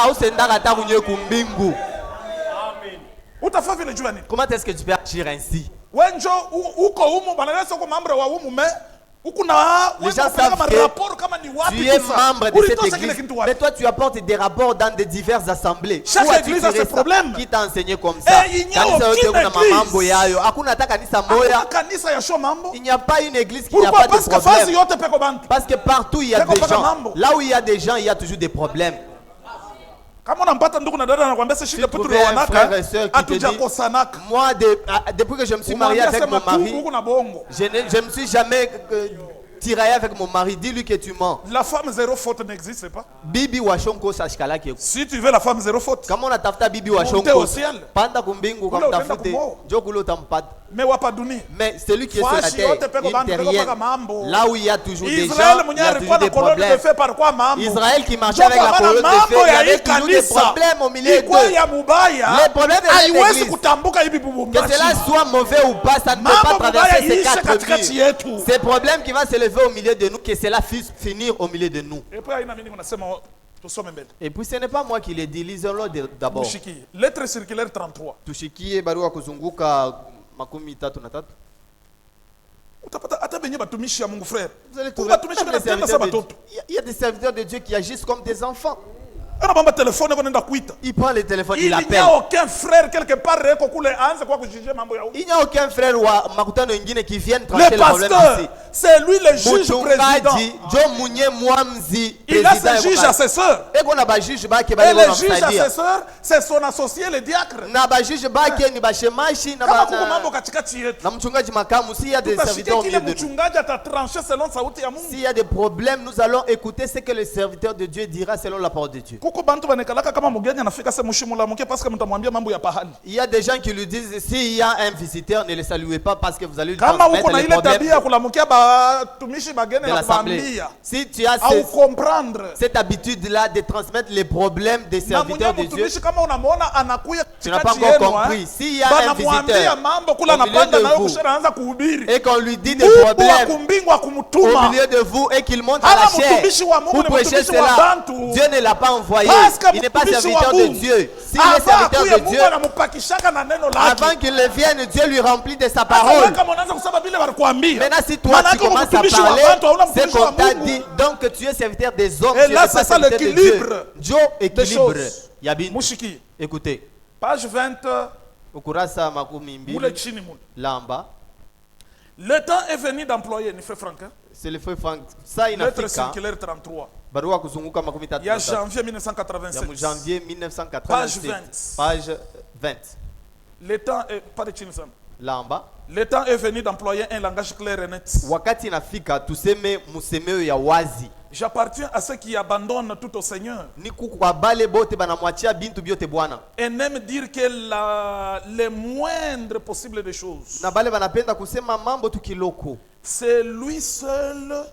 Comment est-ce que tu peux agir ainsi? Les gens savent que tu es membre de cette église, mais toi tu apportes des rapports dans des diverses assemblées. Chaque église a ses problèmes. Qui t'a enseigné comme ça? Il n'y a aucune église. Il n'y a pas une église qui n'a pas de problème. Parce que partout il y a des gens. Là où il y a des gens, il y a toujours des problèmes. Si tu trouves un frère et soeur qui te dit, moi depuis que je me suis marié avec mon mari, je ne me suis jamais tiraillé avec mon mari, dis-lui que tu mens. La femme zéro faute n'existe pas. Bibi washonko sashkala ke. Si tu veux la femme zéro faute, comment on a tafuta bibi washonko? Panda kumbingu comme tafute. Jokulo tampat. Mais celui qui est sur la terre intérienne, là où il y a toujours des gens, il y a toujours des problèmes. Israël qui marchait avec la colonne de feu, il y avait toujours des problèmes au milieu d'eux. Les problèmes de l'église, que cela soit mauvais ou pas, ça ne peut pas traverser ces quatre murs. Ces problèmes qui vont se lever au milieu de nous, que cela puisse finir au milieu de nous. Et puis ce n'est pas moi qui les dis, lisons-le d'abord. Lettre circulaire 33. Tushikie barua kuzunguka makumi tatu na tatu. Il y a des serviteurs de Dieu qui agissent comme des enfants. Il prend le téléphone, il appelle. Il n'y a aucun frère quelque part. Il n'y a aucun frère qui vienne trancher le problème ici. C'est lui le juge président. Il a ses juges assesseurs. Et les juges assesseurs, c'est son associé, le diacre. S'il y a des serviteurs au milieu de nous, s'il y a des problèmes, nous allons écouter ce que le serviteur de Dieu dira selon la parole de Dieu. Il y a des gens qui lui disent, s'il y a un visiteur, ne le saluez pas parce que vous allez lui transmettre les problèmes de l'assemblée. Si tu as cette habitude-là de transmettre les problèmes des serviteurs de Dieu, tu n'as pas encore compris. S'il y a un visiteur au milieu de vous et qu'on lui dit des problèmes au milieu de vous et qu'il monte à la chair pour prêcher cela, Dieu ne l'a pas envoyé. Il n'est pas serviteur de Dieu. S'il est serviteur de Dieu, avant qu'il ne vienne, Dieu lui remplit de sa parole. Maintenant, si toi tu commences à parler, c'est qu'on t'a dit, donc tu es serviteur des hommes. Et là, c'est ça l'équilibre. Dieu équilibre. Yabin, écoutez. Page 20. Là en bas. Le temps est venu d'employer, frère Franck. C'est le frère Franck. Ça, il Lettre circulaire 33. Il y a janvier 1987. Janvier 1987. Page 20. Page 20. Le temps est pas de Chinisam. Là en bas. Le temps est venu d'employer un langage clair et net. Wakati nafika tuseme museme ya wazi. J'appartiens à ceux qui abandonnent tout au Seigneur. Et n'aiment dire que les moindres possibles des choses. C'est lui seul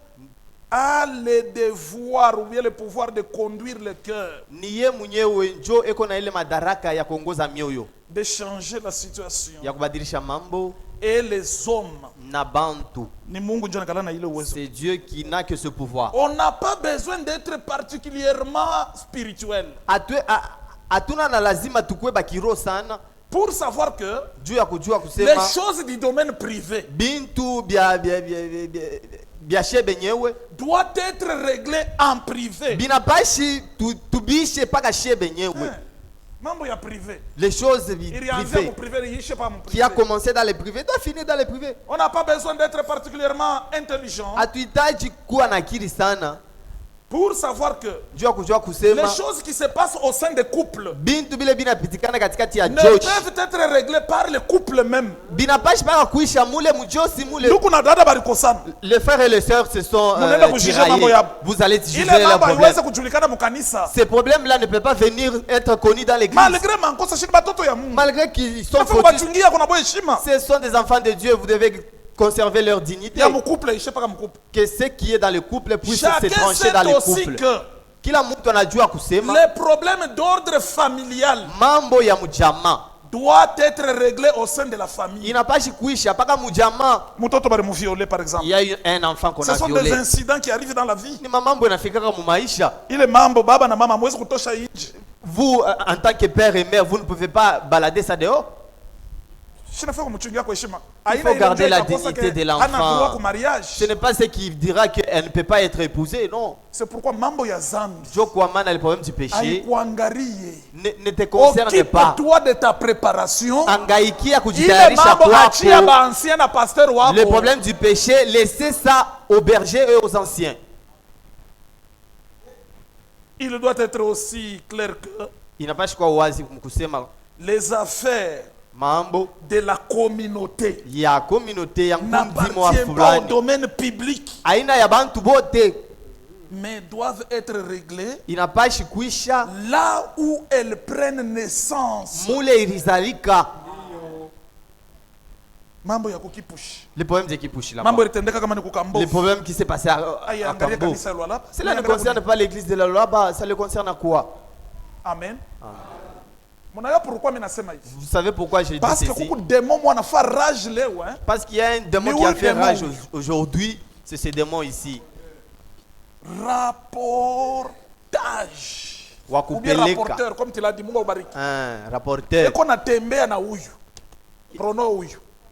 a le devoir ou bien le pouvoir de conduire le cœur. De changer la situation. Et les hommes. C'est Dieu qui n'a que ce pouvoir. On n'a pas besoin d'être particulièrement spirituel. Pour savoir que les choses du domaine privé doivent être réglées en privé. Les choses privées qui a commencé dans les privés doit finir dans les privés. On n'a pas besoin d'être particulièrement intelligent Pour savoir que les choses qui se passent au sein des couples ne peuvent être réglées par les couples même. Les frères et les sœurs se sont tiraillés. Vous allez juger leurs problèmes. Ces problèmes-là ne peuvent pas venir être connus dans l'église. Malgré qu'ils sont fautifs, ce sont des enfants de Dieu. Vous devez conserver leur dignité. Que ce qui est dans le couple puisse se trancher dans le couple. Les problèmes d'ordre familial doivent être réglés au sein de la famille. Il y a eu un enfant qu'on a violé. Ce sont des incidents qui arrivent dans la vie. Vous, en tant que père et mère, vous ne pouvez pas balader ça dehors. Il faut garder la dignité de l'enfant. Ce n'est pas ce qui dira qu'elle ne peut pas être épousée, non. C'est pourquoi le problème du péché ne te concerne pas. Occupe-toi de ta préparation. Le problème du péché, laissez ça aux bergers et aux anciens. Il doit être aussi clair que les affaires de la communauté n'appartiennent pas au domaine public, mais doivent être réglées là où elles prennent naissance. Le problème de Kipushi là-bas. Le problème qui s'est passé à Kambo. Cela ne concerne pas l'église de la Loaba, ça le concerne à quoi? Amen. Vous savez pourquoi j'ai dit ceci? Parce qu'il y a un démon qui a fait rage aujourd'hui, c'est ce démon ici. Rapportage. Ou bien rapporteur, comme tu l'as dit, un rapporteur.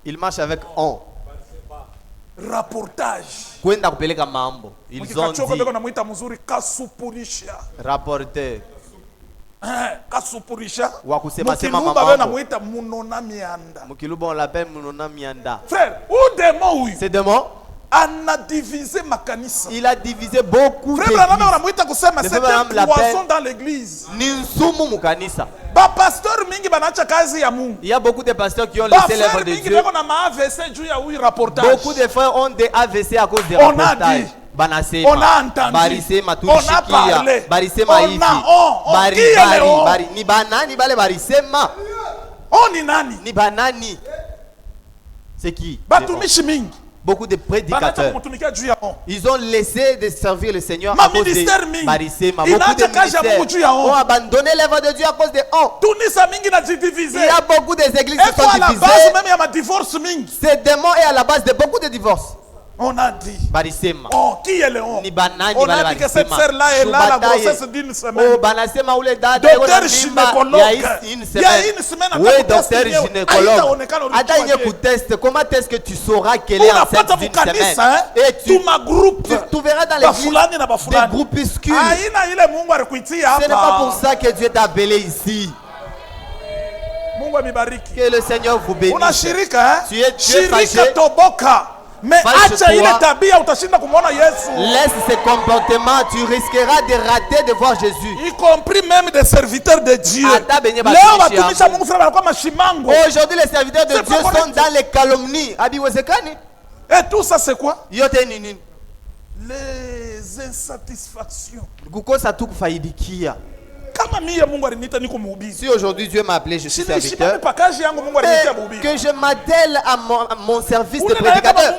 Il marche avec on. Rapportage. Ils ont dit rapporteur. On l'appelle Munona Mianda. Frère, où démon? C'est démon. Il a divisé beaucoup d'églises. C'est un poison dans l'église. Il y a beaucoup de pasteurs qui ont laissé l'œuvre de Dieu. Beaucoup de frères ont des AVC à cause des reportages. On a entendu, on a parlé, c'est qui? Beaucoup de prédicateurs, ils ont laissé de servir le Seigneur à cause de Barisema. Beaucoup de ministères ont abandonné l'œuvre de Dieu à cause de on. Il y a beaucoup d'églises qui sont divisées. Ce démon est à la base de beaucoup de divorces. On a dit. Barisema. Oh, qui est le on? On a dit que cette sœur-là est là la grossesse d'une semaine. Oh, Banasema ou le dada. Docteur gynécologue. Il y a une semaine. Oui, docteur gynécologue. Attends, il y a un test. Comment est-ce que tu sauras qu'elle est enceinte d'une semaine? Et tu verras dans l'église des groupuscules. Ce n'est pas pour ça que Dieu t'a appelé ici. Que le Seigneur vous bénisse. Tu es fâché. Mais laisse ces comportements, tu risqueras de rater de voir Jésus. Y compris même des serviteurs de Dieu. Aujourd'hui, les serviteurs de Dieu sont dans les calomnies. Et tout ça, c'est quoi? Les insatisfactions. Si aujourd'hui Dieu m'a appelé, je suis serviteur, que je m'attelle à mon service de prédicateur.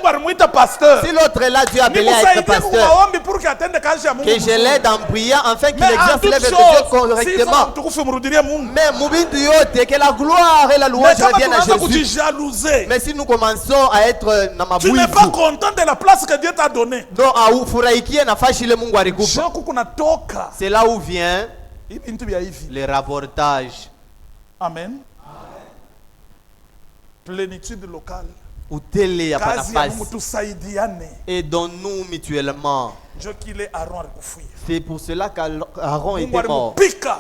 Si l'autre est là, Dieu a appelé à être pasteur, que je l'aide en priant afin qu'il exerce l'œuvre de Dieu correctement. Mais que la gloire et la louange reviennent à Jésus. Mais si nous commençons à être dans ma bouille, tu n'es pas content de la place que Dieu t'a donnée. C'est là où vient les rapportages. Amen. Plénitude locale. Aidons-nous mutuellement. C'est pour cela qu'Aaron était mort.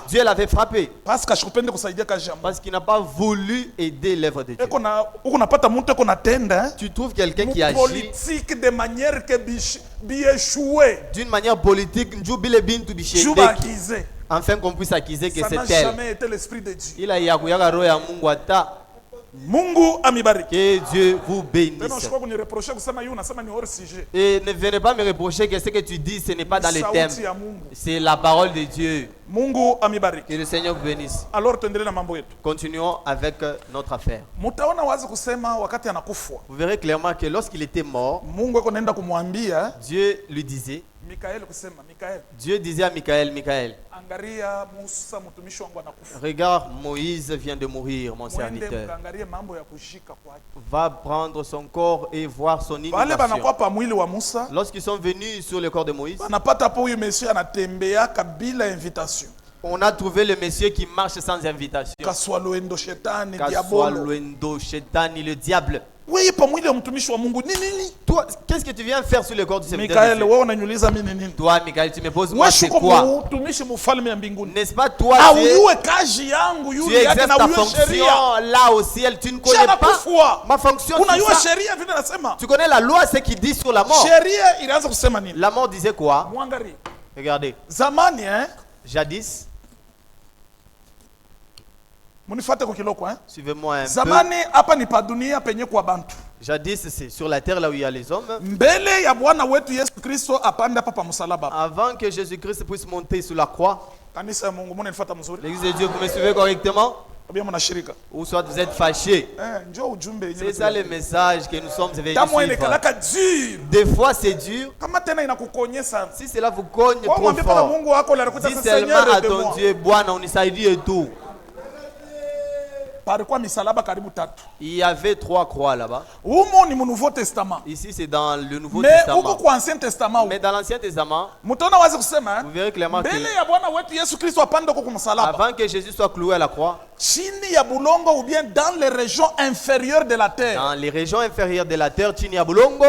Dieu l'avait frappé. Parce qu'il n'a pas voulu aider l'œuvre de Dieu. Tu trouves quelqu'un qui agit d'une manière politique, afin qu'on puisse accuser que c'est elle. Il a yakuyaga roho ya Mungu ata. Mungu amibariki. Que Dieu vous bénisse. Et ne venez pas me reprocher que ce que tu dis, ce n'est pas dans le thème. C'est la parole de Dieu. Mungu amibariki. Que le Seigneur vous bénisse. Alors tuendelee na mambo yetu. Continuons avec notre affaire. Mutaona wazi kusema wakati anakufa. Vous verrez clairement que lorsqu'il était mort, Mungu eko naenda kumwambia, Dieu lui disait, Dieu disait à Michaël, Michaël, regarde, Moïse vient de mourir, mon serviteur. Va prendre son corps et voir son inhumation. Lorsqu'ils sont venus sur le corps de Moïse, on a trouvé le monsieur qui marche sans invitation. Kaswaloendo Shetani, le diable. Oui, pas moi, le toi, qu'est-ce que tu viens faire sur le corps du serviteur de Dieu? Toi, Michaël, tu me poses moi c'est quoi? N'est-ce pas toi tu exerces ta fonction là au ciel, tu ne connais pas ma fonction. Tu connais la loi, ce qui dit sur la mort. La mort disait quoi? Regardez. Jadis. Suivez-moi un peu. Jadis, c'est sur la terre là où il y a les hommes. Avant que Jésus-Christ puisse monter sur la croix. L'église de Dieu, vous me suivez correctement? Ou soit vous êtes fâchés. C'est ça le message que nous sommes venus suivre. Des fois c'est dur. Si cela vous cogne trop fort, dis seulement à ton Dieu, Bwana unisaidie et tout. Il y avait 3 croix là-bas. Ici c'est dans le Nouveau Testament. Mais dans l'Ancien Testament, vous verrez clairement que avant que Jésus soit cloué à la croix, ou bien dans les régions inférieures de la terre. Dans les régions inférieures de la terre, chini ya bulongo.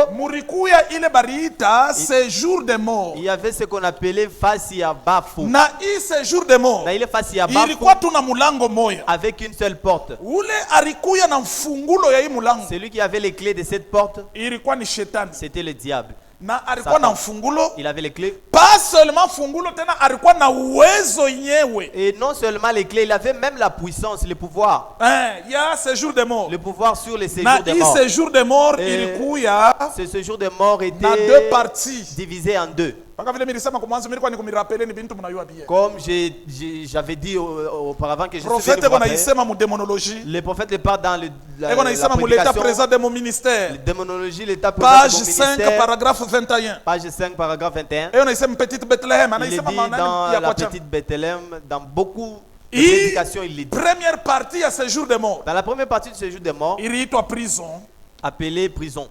Séjour de mort. Il y avait ce qu'on appelait fasi ya bafu. Na i séjour de mort. Na ile fasi ya bafu. Ilikuwa tuna mulango moya. Avec une seule porte. Ule alikuya na mfungulo ya hii mulango. Celui qui avait les clés de cette porte, ilikuwa ni shetani. C'était le diable. Na alikuwa na mfungulo. Il avait les clés. Pas seulement fungulo, tena alikuwa na uwezo yenyewe. Et non seulement les clés, il avait même la puissance, le pouvoir. Il y a séjour de mort. Le pouvoir sur les séjours de mort. Séjour de mort, ilikuya. Ce séjour de mort était dans 2 parties. Divisé en 2. Comme j'avais dit auparavant que je suis venu le prophète le parle dans la prédication. Démonologie, l'état présent page 5, paragraphe 21. Page 5, paragraphe 21. Il est dit dans la petite Bethléem, dans beaucoup de prédications, il est dit. Première partie à séjour de mort. Dans la première partie du séjour de mort, il est prison. Appelé prison.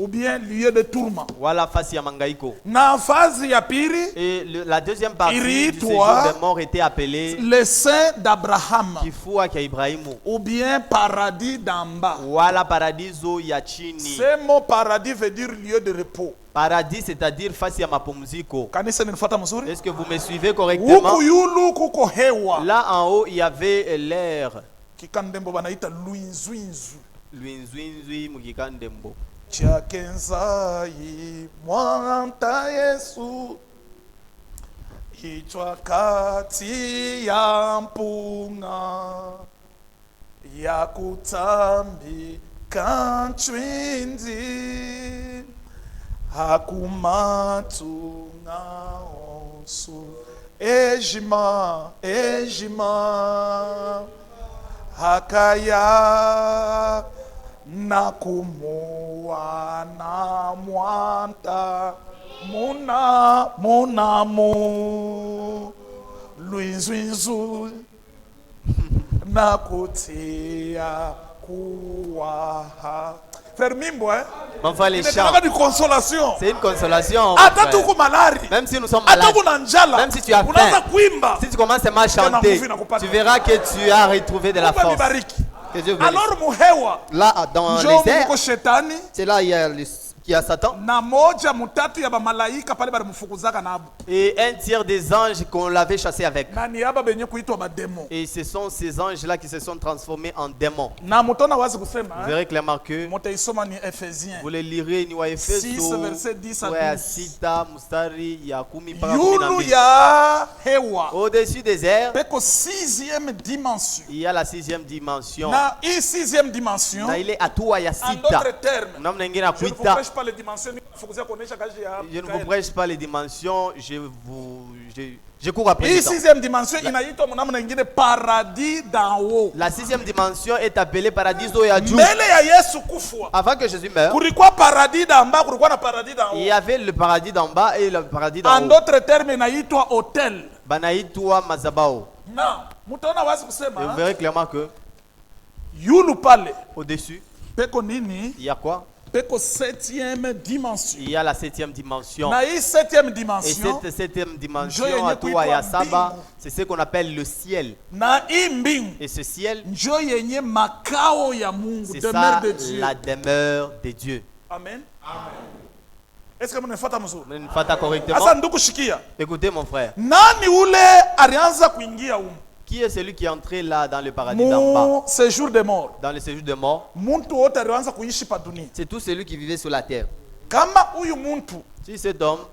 Ou bien lieu de tourment. Voilà face à Mangaïko. Na phase ya piri. Et la deuxième partie du séjour de mort était appelée le sein d'Abraham. Kifua kia Ibrahimu. Ou bien paradis d'en bas. Voilà paradiso ya chini. Ce mot paradis veut dire lieu de repos. Paradis, c'est-à-dire face à mapumziko. Est-ce que vous me suivez correctement? Là en haut, il y avait l'air. Luinzuinzui mukikandembo. Chakenzai mwanta Yesu Ichwa kati ya mpunga ya kutambi kanchwinzi hakumatunga onsu ejima hakaya nakumuwa na mwanta munamu luinzuinzu nakutia kuwaha. Frère Mimbo, une consolation. C'est une consolation. Même si nous sommes malades, même si tu as faim, si tu commences à chanter, tu verras que tu as retrouvé de la force. Alors, là, dans les airs, c'est là il y a le qui a Satan. Et un tiers des anges qu'on l'avait chassé avec. Et ce sont ces anges-là qui se sont transformés en démons. Vous verrez clairement que vous les lirez ni wa Efeso, ouais, Sita, Mustari, Yakumi, au-dessus des airs, il y a la sixième dimension. Il est à toi, il y a Sita. Je ne vous prêche pas les dimensions, je cours après le temps. La sixième dimension est appelée paradis d'Oyadjou. Avant que Jésus meure, il y avait le paradis d'en bas et le paradis d'en haut. En d'autres termes, inaitwa hôtel. Banaitwa Mazabao. Et vous verrez clairement que au-dessus, il y a quoi? Il y a la septième dimension. Et cette septième dimension, à toi et à Saba, c'est ce qu'on appelle le ciel. Et ce ciel, c'est ça la demeure de Dieu. Amen. Est-ce que vous ne faites pas correctement? Écoutez mon frère. Qui est celui qui est entré là dans le paradis d'en bas? Séjour de mort. Dans le séjour de mort. C'est tout celui qui vivait sur la terre. Si cet homme,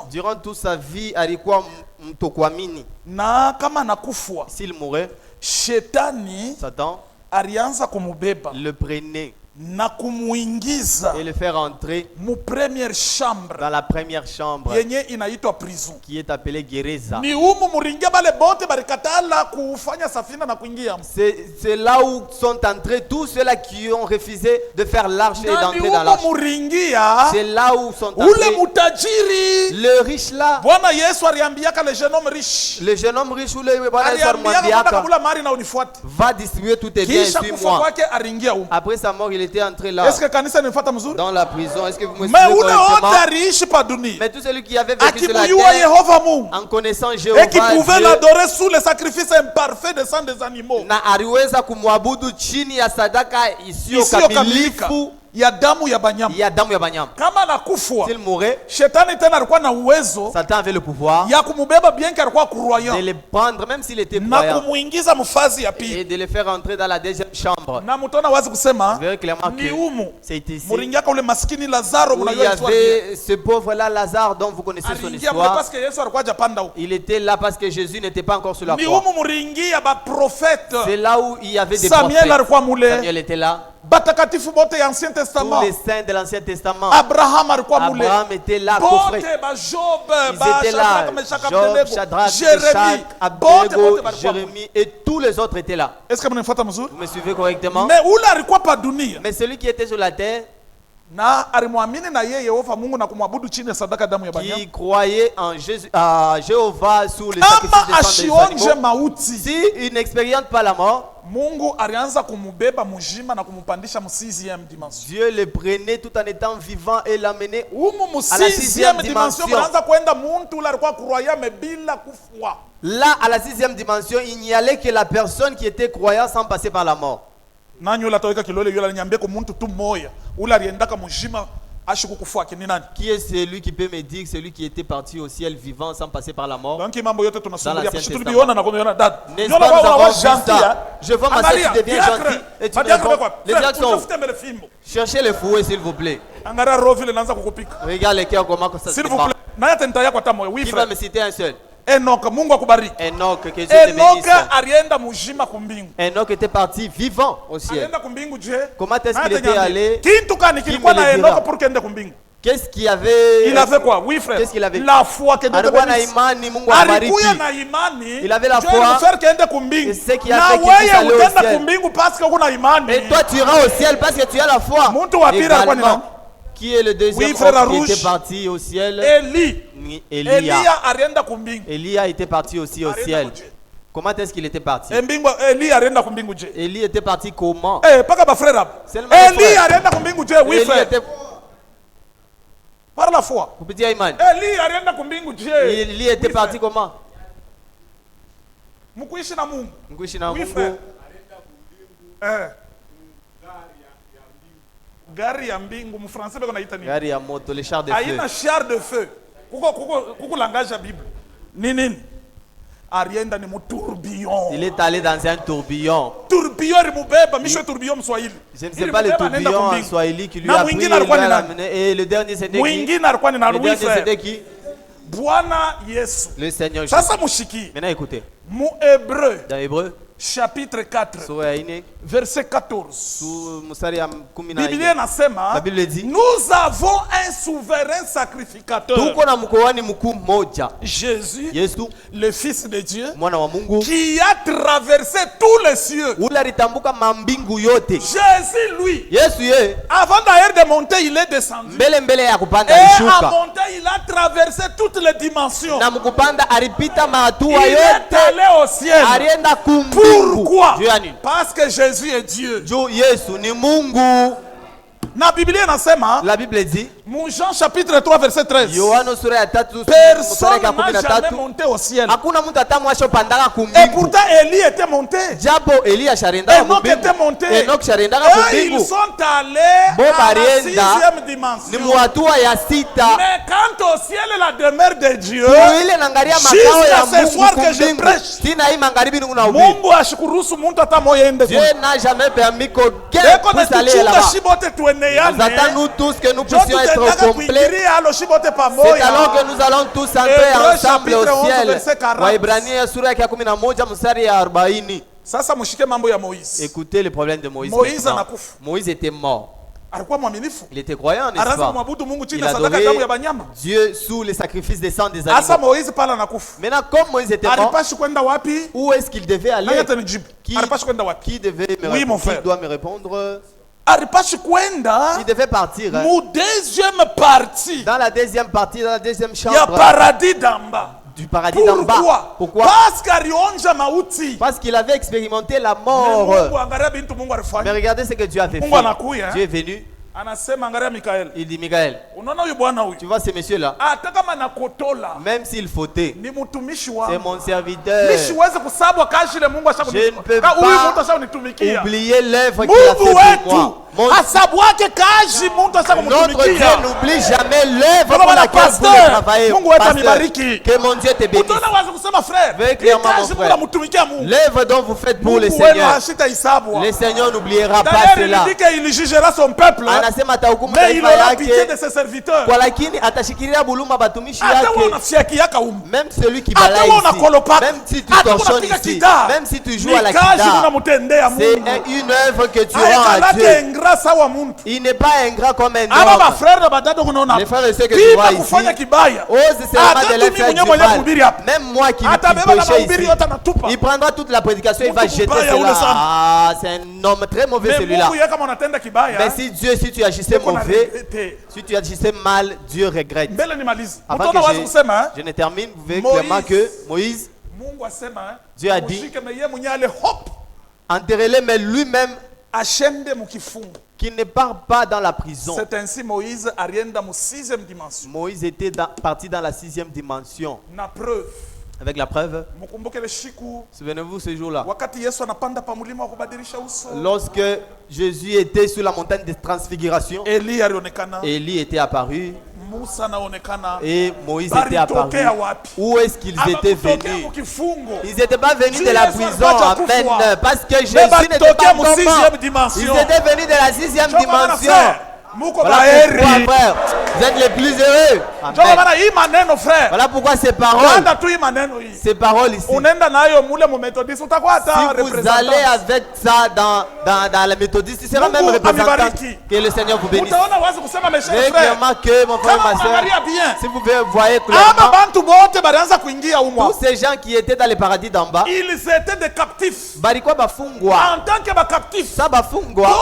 durant toute sa vie, alikuwa mtokwamini, s'il mourait, Satan le prenait et le faire entrer dans la première chambre qui est appelée Gereza. C'est là où sont entrés tous ceux-là qui ont refusé de faire l'arche et d'entrer dans l'arche. C'est là où sont entrés le riche là. Le jeune homme riche ou le va distribuer tous tes biens, suis-moi. Après sa mort, il était entré là dans la prison. Est-ce que vous me suivez correctement? Mais tout celui qui avait vécu sur la terre en connaissant Jéhovah, et qui pouvait l'adorer sous le sacrifice imparfait de sang des animaux, na aliweza kumwabudu chini ya sadaka isiyo kamilifu ya damu ya banyama. Kama anakufwa, s'il mourait, shetani tena alikuwa na uwezo, Satan avait le pouvoir ya kumubeba bien que alikuwa croyant, de le prendre même s'il était na croyant, kumuingiza mfazi ya pili, et de le faire entrer dans la deuxième chambre. Na mutona wazi kusema ni umu, c'est ici muringiaka ule maskini Lazaro, il y avait ce pauvre là Lazare dont vous connaissez son histoire. Parce que Yesu alikuwa hajapanda huko. Il était là parce que Jésus n'était pas encore sur la croix. Ni umu muringia ba prophète. C'est là où il y avait des Samuel alikuwa mule. Samuel était là. Batakatifu bote ya Ancien Testament. Tous les saints de l'Ancien Testament. Abraham alikuwa mule. Abraham était là, coffret. Ils étaient là. Job, Shadrach, Meshach, Abednego, Jérémie et tous les autres étaient là. Est-ce que vous me suivez correctement? Mais où la alikuwa pa dunia? Mais celui qui était sur la terre, qui croyait en Jésus, Jéhovah sous le sacrifice des animaux, si il n'expérimente pas la mort, Dieu le prenait tout en étant vivant et l'amenait à la sixième dimension. Là, à la sixième dimension, il n'y allait que la personne qui était croyant sans passer par la mort. Qui est celui qui peut me dire celui qui était parti au ciel vivant sans passer par la mort? Dans l'Ancien Testament. N'est-ce pas, nous avons vu ça? Je vois ma sœur, tu deviens gentil et tu me réponds. Les diacres sont où? Cherchez le fouet s'il vous plaît. Regarde les cœurs comment ça se débat. Qui va me citer un seul? Enoch, Mungu akubariki. Enoch, que Dieu te bénisse. Alienda mujima kumbingu. Enoch était parti vivant au ciel. Alienda kumbingu je. Comment est-ce qu'il était allé? Kintu kani kilikuwa na Enoch pour kende kumbingu. Qu'est-ce qu'il avait? Il avait quoi? Oui frère. Qu'est-ce qu'il avait? La foi que Dieu te bénisse. Alikuwa na imani. Il avait la foi. Et ce qui a fait qu'il puisse aller au ciel. Et toi tu iras au ciel parce que tu as la foi. Également. Qui est le deuxième homme qui était parti au ciel? Elia était parti aussi au ciel. Comment est-ce qu'il était parti? Elie était parti comment? Par la foi. Vous pouvez dire Amen. Elie était parti comment? Mkuishi na Mungu. Gari ya mbingu mfrançais beko naita nini? Gari ya moto, le char de feu. Aina char de feu. Kuko langage ya Bible. Nini? Arienda ni tourbillon. Il est allé dans un tourbillon. Tourbillon rimubeba, misho tourbillon mswahili. Je ne sais pas le tourbillon en swahili qui lui a pris et le dernier c'était qui? Mwingine alikuwa ni na Le dernier c'était qui? Bwana Yesu. Le Seigneur Jésus. Sasa mushiki. Maintenant écoutez. Mu Hébreu. Dans Hébreu chapitre 4 verset 14. Biblia inasema la Bible dit nous avons un souverain sacrificateur. Tuko na mkoani mkuu mmoja. Jésus, Yesu, le fils de Dieu, mwana wa Mungu, qui a traversé tous les cieux. Ule alitambuka mambingu yote. Jésus lui. Yesu ye. Avant d'ailleurs de monter, il est descendu. Mbele ya kupanda et alishuka. à monter, il a traversé toutes les dimensions. Na mkupanda alipita mahatua yote. Il est allé au ciel. Alienda kumbu. Pourquoi? Parce que Jésus est Dieu. Yesu ni Mungu. Na Biblia inasema, la Bible dit, Jean chapitre 3 verset 13. Yohana sura ya 3 personne n'a jamais monté au ciel. Hakuna mtu atamwasha pandaka kumbingu. Et pourtant Élie était monté. Japo Elia sharenda kumbingu. Enoch était monté. Enoch sharenda kumbingu. Ils sont allés à la 6e dimension. Ni muatua ya sita. Mais quant au ciel et la demeure de Dieu, jusqu'à ce soir que je prêche, Mungu ashikuruhusu mtu hata moja ende. Dieu n'a jamais permis qu'aucun puisse aller là-bas. Nous attendons tous que nous puissions être complets. C'est alors que nous allons tous entrer ensemble au ciel. Waebrania sura ya 11 mstari ya 40. Sasa mushike mambo ya Moïse. Écoutez le problème de Moïse. Moïse était mort. Il était croyant, n'est-ce pas? Il adorait Dieu sous les sacrifices des sangs des animaux. Maintenant, comme Moïse était mort, où est-ce qu'il devait aller? Qui devait me répondre? Qui doit me répondre? Il devait partir dans la deuxième partie, dans la deuxième chambre du paradis d'en bas. Pourquoi? Parce qu'il avait expérimenté la mort. Mais regardez ce que Dieu avait fait. Dieu est venu. Il dit Michael, tu vois ces messieurs-là, même s'il fautait, c'est mon serviteur. Je ne peux pas oublier l'œuvre qu'il a fait pour moi. Notre Dieu n'oublie jamais l'œuvre pour laquelle vous travaillez. Que mon Dieu te bénisse. Veuillez clairement, mon frère, l'œuvre dont vous faites pour le Seigneur, le Seigneur n'oubliera pas cela. Mais il aura pitié de ses serviteurs. Même celui qui va là ici, même si tu torchonnes ici, même si tu joues à la guitare, c'est une œuvre que tu rends à Dieu. Il n'est pas ingrat comme un homme. Les frères et sœurs que tu vois ici, ose seulement de les faire du mal. Même moi qui prêchais ici, il prendra toute la prédication, il va jeter cela. Ah, c'est un homme très mauvais celui-là. Mais si Dieu, si tu agissais mauvais, si tu agissais mal, Dieu regrette. Avant que je ne termine, vous verrez clairement que Moïse, Dieu a dit, enterrez-les, mais lui-même, qui ne part pas dans la prison. C'est ainsi Moïse arienda mu 6e dimension. Moïse était parti dans la 6e dimension. Na preuve. Avec la preuve. Souvenez-vous ce jour-là. Lorsque Jésus était sur la montagne de transfiguration, Élie était apparu. Et Moïse était apparu. Où est-ce qu'ils étaient venus? Ils n'étaient pas venus de la prison. Amen. Parce que Jésus n'était pas mort. Ils étaient venus de la 6e dimension. Voilà pourquoi, frère, vous êtes les plus heureux. Amen. Voilà pourquoi ces paroles ici, si vous allez avec ça dans la méthodiste, tu seras même représentant. Que le Seigneur vous bénisse. Mais clairement que mon frère et ma soeur, si vous voyez clairement, tous ces gens qui étaient dans le paradis d'en bas, ils étaient des captifs. En tant que captifs, eux-mêmes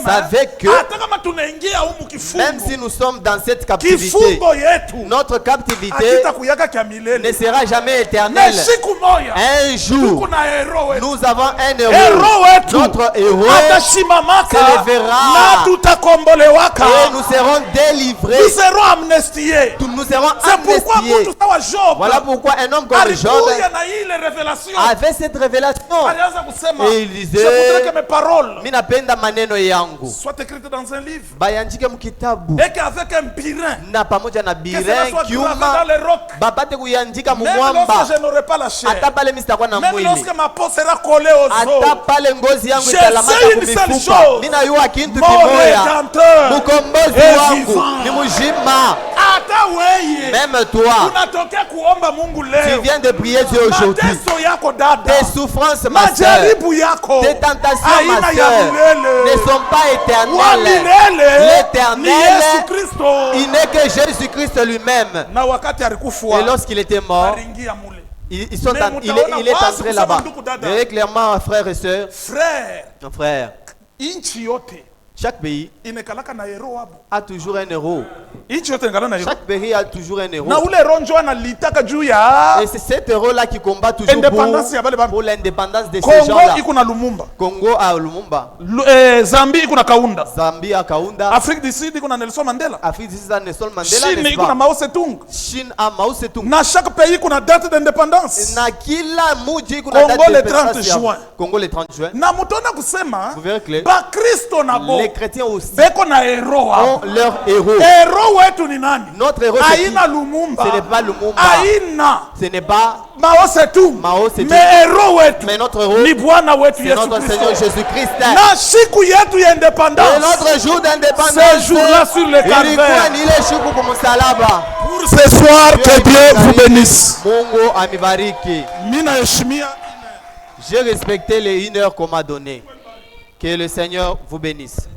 savaient que même si nous sommes dans cette captivité, notre captivité ne sera jamais éternelle. Un jour, nous avons un héros. Notre héros se lèvera tutakombolewaka. Et nous serons délivrés. Nous serons amnistiés. Nous serons C'est pourquoi amnistiés. Job, voilà pourquoi un homme comme Job avait cette révélation. Et il disait, je voudrais que mes paroles minapenda maneno yangu soient écrites dans un livre. Bayandike mukitabu. Et qu'avec un birin, na pamoja na que birin cela soit gravé dans les rocs. babate kuyandika Même mumwamba. lorsque je n'aurai pas la chair. Ata pale misitakuwa na Même mwili. lorsque ma peau sera collée aux os. Ata pale ngozi yangu Je italamata sais une seule kumifupa. chose. Mina yua kintu Mon kimoya. Rédempteur Mukombozi est wangu vivant. ni mujima. Hata weye Même toi, unatokea kuomba Mungu leo. tu viens de prier Dieu aujourd'hui. Mateso yako dada. Tes souffrances, ma soeur, Majaribu yako tes tentations, aina ma ya soeur, milele. ne sont pas Wa éternelles. milele ni L'éternel, Yesu Kristo. il n'est que Jésus-Christ lui-même. Na wakati alikufa Et lorsqu'il était mort, aliingia mule. ils sont Mais il est mutaona entré là-bas. wazi kusema Voyez clairement, frères et sœurs, Frère, frères, inchi yote chaque pays inekalaka na hero wabo. a toujours un héros. Inchi yote inekala na hero. Chaque pays a toujours un héros. Na ule ronjo analitaka juu ya Et c'est cet héros-là qui combat toujours indépendance ya bale ba. pour l'indépendance de ces Congo gens-là. iko na Lumumba. Congo a Lumumba. Zambie iko na Kaunda. Zambie a Kaunda. Afrique du Sud iko na Nelson Mandela. Afrique du Sud a Nelson Mandela. Chine iko na Mao Zedong. Chine a Mao Zedong. Na chaque pays iko na date d'indépendance. Na kila muji iko Congo na date le d'indépendance 30 juin. Congo le 30 juin. Na mutona kusema Vous verrez que ba Kristo na bo les chrétiens aussi beko na hero ont leur héros. Hero wetu ni nani? Notre héros c'est qui? Aina Lumumba. Ce n'est pas Lumumba. Aina Ce n'est pas Mao Zedong. Mao Zedong. Mais hero wetu Mais notre héros, ni Bwana wetu c'est Yesu notre Seigneur Kristo. Jésus-Christ. Na siku yetu ya Et indépendance. notre jour d'indépendance, Ce jour-là sur le ilikuwa calvaire. ni ile siku kumsalaba. Pour ce soir, que Dieu vous bénisse. Mungu amibariki. Mina heshimia J'ai respecté les 1 heure qu'on m'a donné. Que le Seigneur vous bénisse.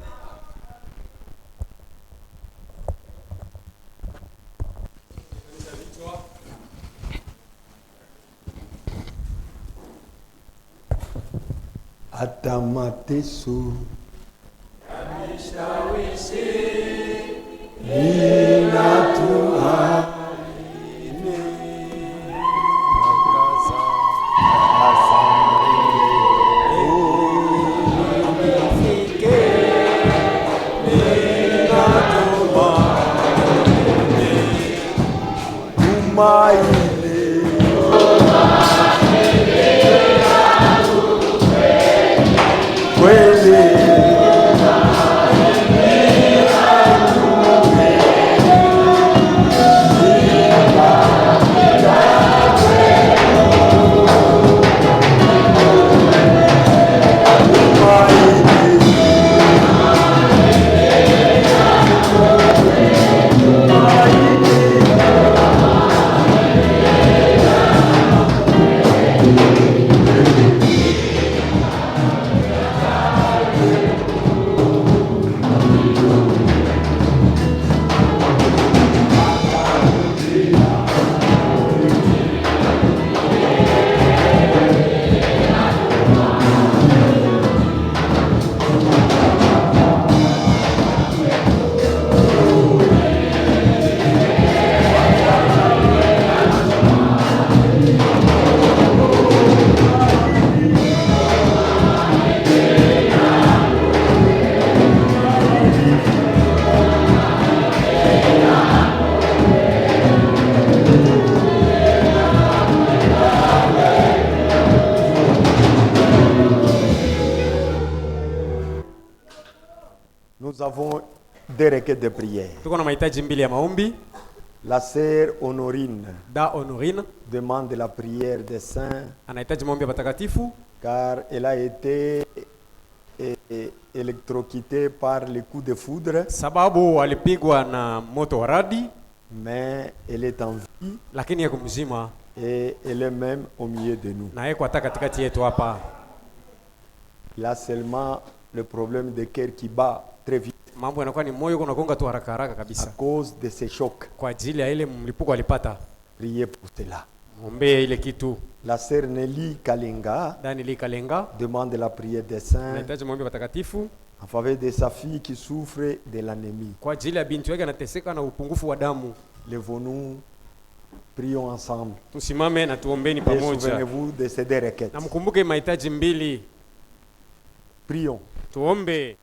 hata mateso Nous avons des requêtes de prière. Tuko na mahitaji mbili ya maombi. La sœur Honorine Da Honorine demande la prière des saints anahitaji maombi ya patakatifu car elle a été électrocutée par les coups de foudre, sababu alipigwa na moto wa radi, mais elle est en vie lakini yako mzima et elle est même au milieu de nous. na yeye hata katikati yetu hapa. Il a seulement le problème de cœur qui bat très vite Mambo yanakuwa ni moyo unagonga tu haraka haraka à kabisa cause de ces chocs. kwa ajili ya ile mlipuko alipata. Priez pour cela. Muombe ile kitu. La sœur Nelly Kalinga Daniel Kalenga demande la prière des saints anahitaji maombi patakatifu en faveur de sa fille qui souffre de l'anémie. kwa ajili ya binti yake anateseka na upungufu wa damu. Levons-nous, prions ensemble. Tusimame na tuombeni Et pamoja. souvenez-vous de ces deux requêtes. Na mkumbuke mahitaji mbili. Prions. Tuombe.